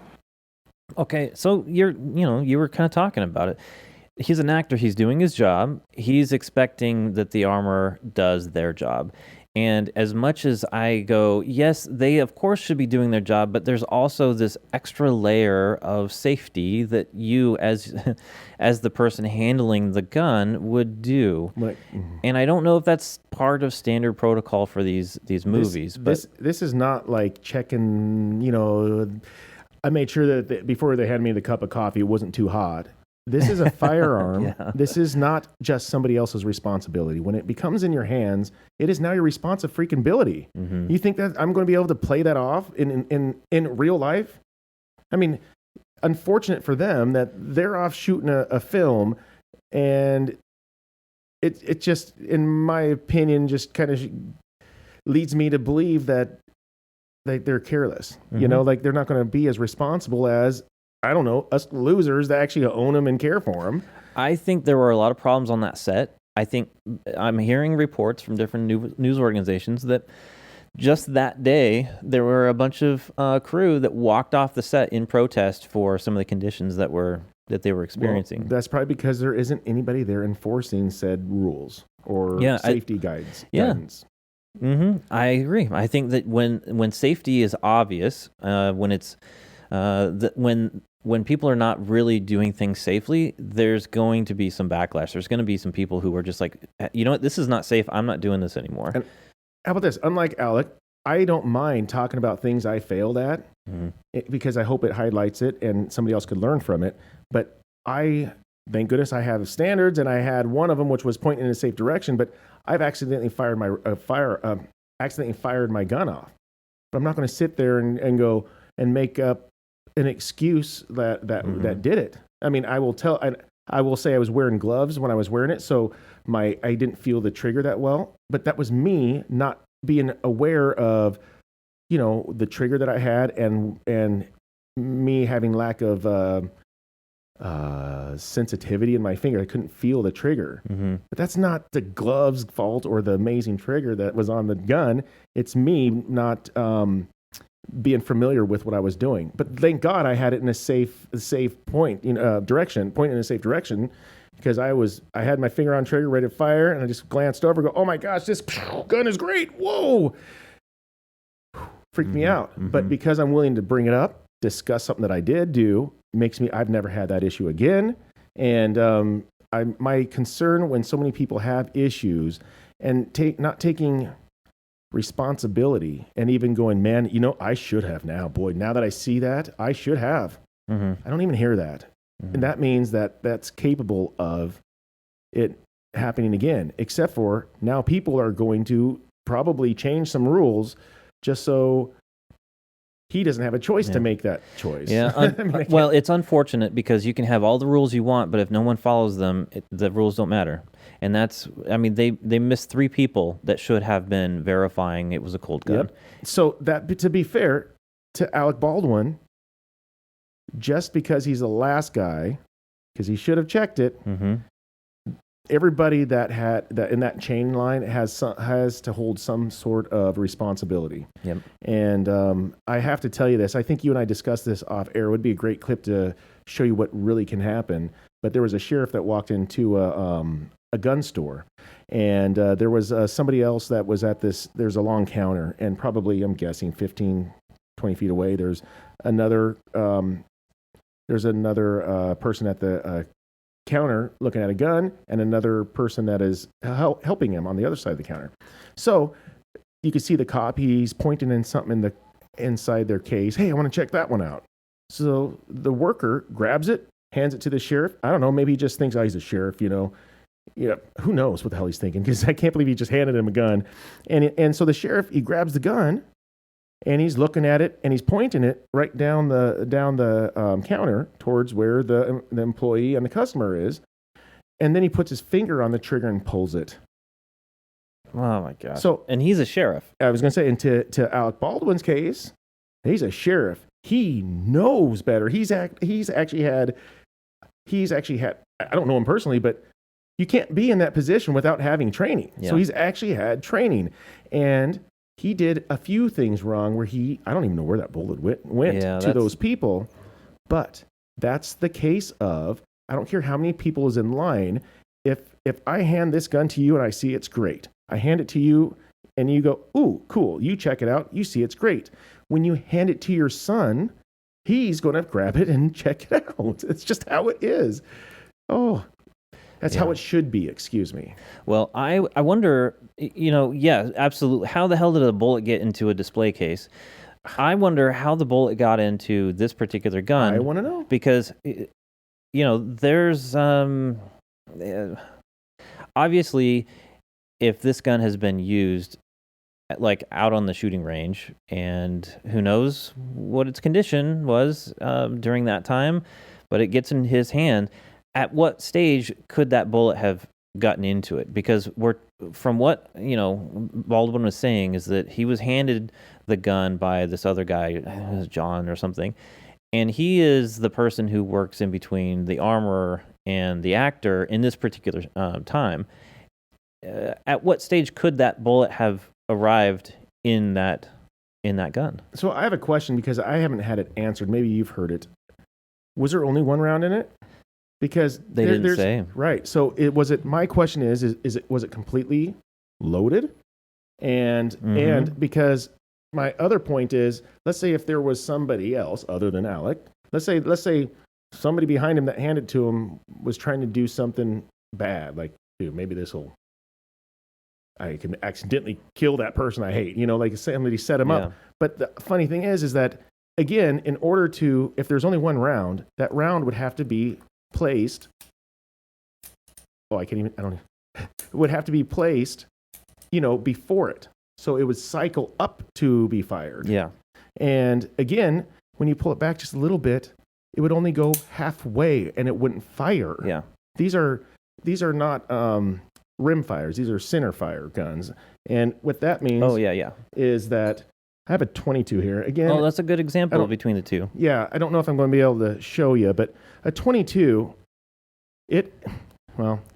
Okay, so you were kind of talking about it. He's an actor. He's doing his job. He's expecting that the armor does their job. And as much as I go, yes, they of course should be doing their job, but there's also this extra layer of safety that you, as the person handling the gun, would do. And I don't know if that's part of standard protocol for these movies. This is not like checking, you know. I made sure that before they handed me the cup of coffee, it wasn't too hot. This is a firearm. Yeah. This is not just somebody else's responsibility. When it becomes in your hands, it is now your responsive freaking ability. Mm-hmm. You think that I'm going to be able to play that off in real life? I mean, unfortunate for them that they're off shooting a film, and it just, in my opinion, just kind of leads me to believe that they're careless. Mm-hmm. You know, like they're not going to be as responsible as, I don't know, us losers that actually own them and care for them. I think there were a lot of problems on that set. I think I'm hearing reports from different news organizations that just that day, there were a bunch of crew that walked off the set in protest for some of the conditions that they were experiencing. Well, that's probably because there isn't anybody there enforcing said rules or safety guidance. Mm-hmm. I agree. I think that when safety is obvious, when it's when people are not really doing things safely, there's going to be some backlash. There's going to be some people who are just like, you know what, this is not safe. I'm not doing this anymore. And how about this? Unlike Alec, I don't mind talking about things I failed at because I hope it highlights it and somebody else could learn from it. But thank goodness I have standards, and I had one of them which was pointing in a safe direction, but I've accidentally fired my gun off. But I'm not going to sit there and go and make up an excuse that did it. I mean, I will say I was wearing gloves when I was wearing it, so I didn't feel the trigger that well. But that was me not being aware of, you know, the trigger that I had and me having lack of sensitivity in my finger. I couldn't feel the trigger. But that's not the glove's fault or the amazing trigger that was on the gun. It's me not being familiar with what I was doing. But thank God I had it in a safe point, direction, point in a safe direction, because I had my finger on trigger, ready to fire, and I just glanced over, go, oh my gosh, this gun is great. Whoa. Freaked me out. But because I'm willing to bring it up, discuss something that I did do, I've never had that issue again. And my concern when so many people have issues and not taking responsibility and even going, man, I should have now. Boy, now that I see that, I should have. I don't even hear that. And that means that that's capable of it happening again, except for now people are going to probably change some rules just so he doesn't have a choice to make that choice. Yeah. Well, it's unfortunate because you can have all the rules you want, but if no one follows them, the rules don't matter. And they missed 3 people that should have been verifying it was a cold gun. Yep. So to be fair to Alec Baldwin, just because he's the last guy, because he should have checked it, everybody that in that chain line has to hold some sort of responsibility. Yep. And I have to tell you this. I think you and I discussed this off air. It would be a great clip to show you what really can happen. But there was a sheriff that walked into a gun store, and there was somebody else that was at this. There's a long counter, and probably, I'm guessing, 15, 20 feet away, there's another person at the counter looking at a gun, and another person that is helping him on the other side of the counter. So you can see the cop, he's pointing in something inside their case. Hey, I want to check that one out. So the worker grabs it, hands it to the sheriff. I don't know, maybe he just thinks, he's a sheriff, who knows what the hell he's thinking, because I can't believe he just handed him a gun. And so the sheriff, he grabs the gun, and he's looking at it, and he's pointing it right down the counter towards where the employee and the customer is. And then he puts his finger on the trigger and pulls it. Oh my God. So, and he's a sheriff. I was going to say, and to Alec Baldwin's case, he's a sheriff. He knows better. He's actually had, I don't know him personally, but you can't be in that position without having training. Yeah. So he's actually had training. And he did a few things wrong where I don't even know where that bullet went to those people. But that's the case of, I don't care how many people is in line. If I hand this gun to you and I see it's great, I hand it to you and you go, ooh, cool. You check it out. You see it's great. When you hand it to your son, he's going to grab it and check it out. It's just how it is. Oh, that's how it should be. Excuse me. Well, I wonder, yeah, absolutely. How the hell did a bullet get into a display case? I wonder how the bullet got into this particular gun. I want to know. Because, there's, obviously, if this gun has been used like out on the shooting range, and who knows what its condition was during that time, but it gets in his hand. At what stage could that bullet have gotten into it? Because from what Baldwin was saying is that he was handed the gun by this other guy, I think it was John or something, and he is the person who works in between the armorer and the actor in this particular time. At what stage could that bullet have arrived in that gun? So I have a question because I haven't had it answered. Maybe you've heard it. Was there only one round in it? Because they didn't say. Right. So my question was it completely loaded? And because my other point is, let's say if there was somebody else other than Alec, let's say somebody behind him that handed to him was trying to do something bad, like, dude, maybe I can accidentally kill that person I hate, like somebody set him up. But the funny thing is that, again, in order to, if there's only one round, that round would have to be placed. It would have to be placed, before it. So it would cycle up to be fired. Yeah. And again, when you pull it back just a little bit, it would only go halfway and it wouldn't fire. Yeah. These are not rim fires. These are center fire guns. And what that means is that I have a 22 here. Again, Oh, that's a good example between the two. yeah, I don't know if I'm going to be able to show you, but a 22, it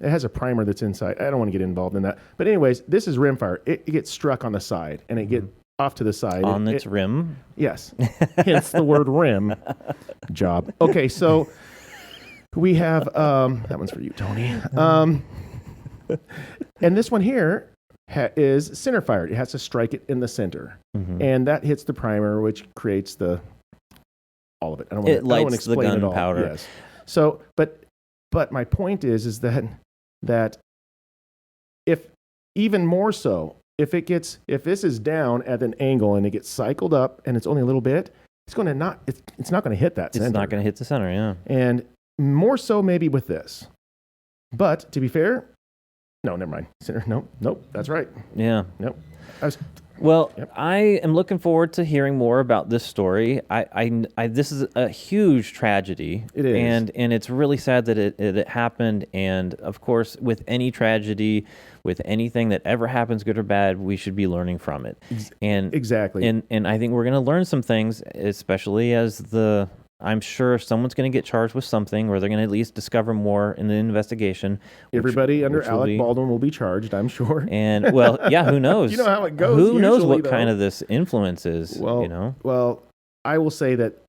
has a primer that's inside. I don't want to get involved in that. But anyways, this is rimfire. It gets struck on the side, and it gets off to the side. On its rim? Yes. Hence the word rim. Job. Okay, so we have, that one's for you, Tony. And this one here is center fired. It has to strike it in the center. And that hits the primer, which creates all of it. I don't want to explain the it all. gunpowder. Yes. So, but my point is that if even more so, if this is down at an angle and it gets cycled up and it's only a little bit, it's not going to hit that center. It's not going to hit the center, yeah. And more so maybe with this. But to be fair, no, never mind. Center, nope, that's right. Yeah. Nope. I am looking forward to hearing more about this story. This is a huge tragedy. It is. And it's really sad that it happened. And of course, with any tragedy, with anything that ever happens, good or bad, we should be learning from it. And exactly. And I think we're going to learn some things, especially as I'm sure someone's going to get charged with something, or they're going to at least discover more in the investigation. Everybody under Alec Baldwin will be charged, I'm sure. And, well, yeah, who knows? You know how it goes. Who knows what kind of this influence is, well, you know? Well, I will say that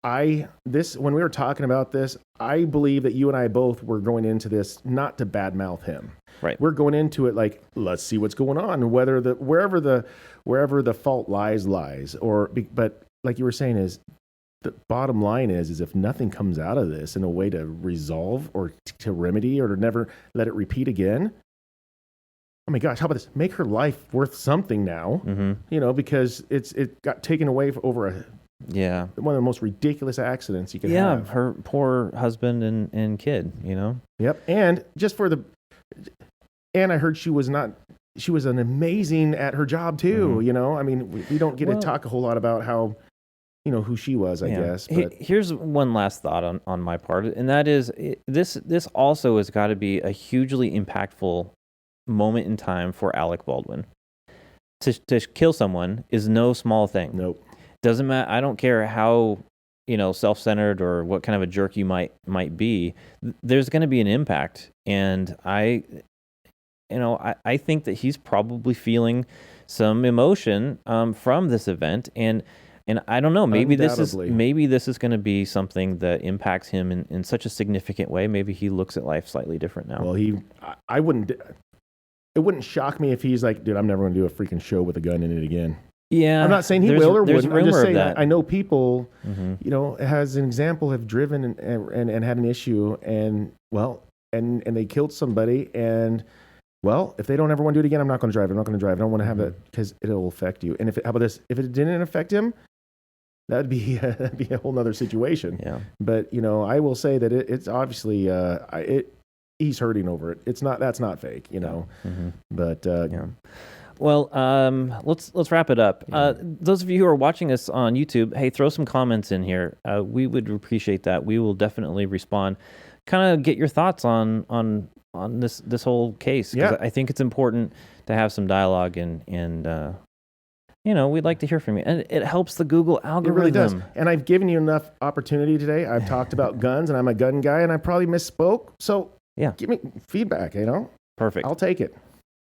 when we were talking about this, I believe that you and I both were going into this not to badmouth him. Right. We're going into it like, let's see what's going on, wherever the fault lies, but like you were saying is, the bottom line is if nothing comes out of this in a way to resolve or to remedy or to never let it repeat again, oh my gosh, how about this? Make her life worth something now, because it got taken away over one of the most ridiculous accidents you could have. Yeah, her poor husband and kid, Yep, and and I heard she was an amazing at her job too, I mean, we don't get to talk a whole lot about how, who she was, I guess. But here's one last thought on my part, and that is this also has got to be a hugely impactful moment in time for Alec Baldwin. To kill someone is no small thing. Nope. Doesn't matter. I don't care how self-centered or what kind of a jerk you might be. There's going to be an impact, and I think that he's probably feeling some emotion from this event, and I don't know, maybe this is going to be something that impacts him in such a significant way. Maybe he looks at life slightly different now. Well, it wouldn't shock me if he's like, dude, I'm never going to do a freaking show with a gun in it again. Yeah. I'm not saying he will or wouldn't. I'm just saying that. I know people, as an example, have driven and had an issue and they killed somebody and, well, if they don't ever want to do it again, I'm not going to drive. I don't want to have it because it'll affect you. And how about this? If it didn't affect him, that'd be a whole nother situation. Yeah. But I will say that it's obviously he's hurting over it. That's not fake, But yeah. Well, let's wrap it up. Those of you who are watching us on YouTube, hey, throw some comments in here. We would appreciate that. We will definitely respond. Kind of get your thoughts on this whole case, because I think it's important to have some dialogue and we'd like to hear from you, and it helps the Google algorithm. It really does. And I've given you enough opportunity today. I've talked about guns, and I'm a gun guy, and I probably misspoke. So give me feedback. Perfect. I'll take it.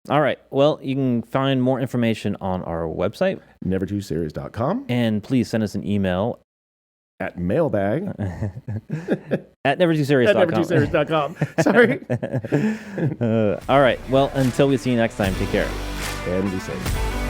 All right. Well, you can find more information on our website, nevertooserious.com, and please send us an email at mailbag at nevertooserious.com. Sorry. All right. Well, until we see you next time, take care and be safe.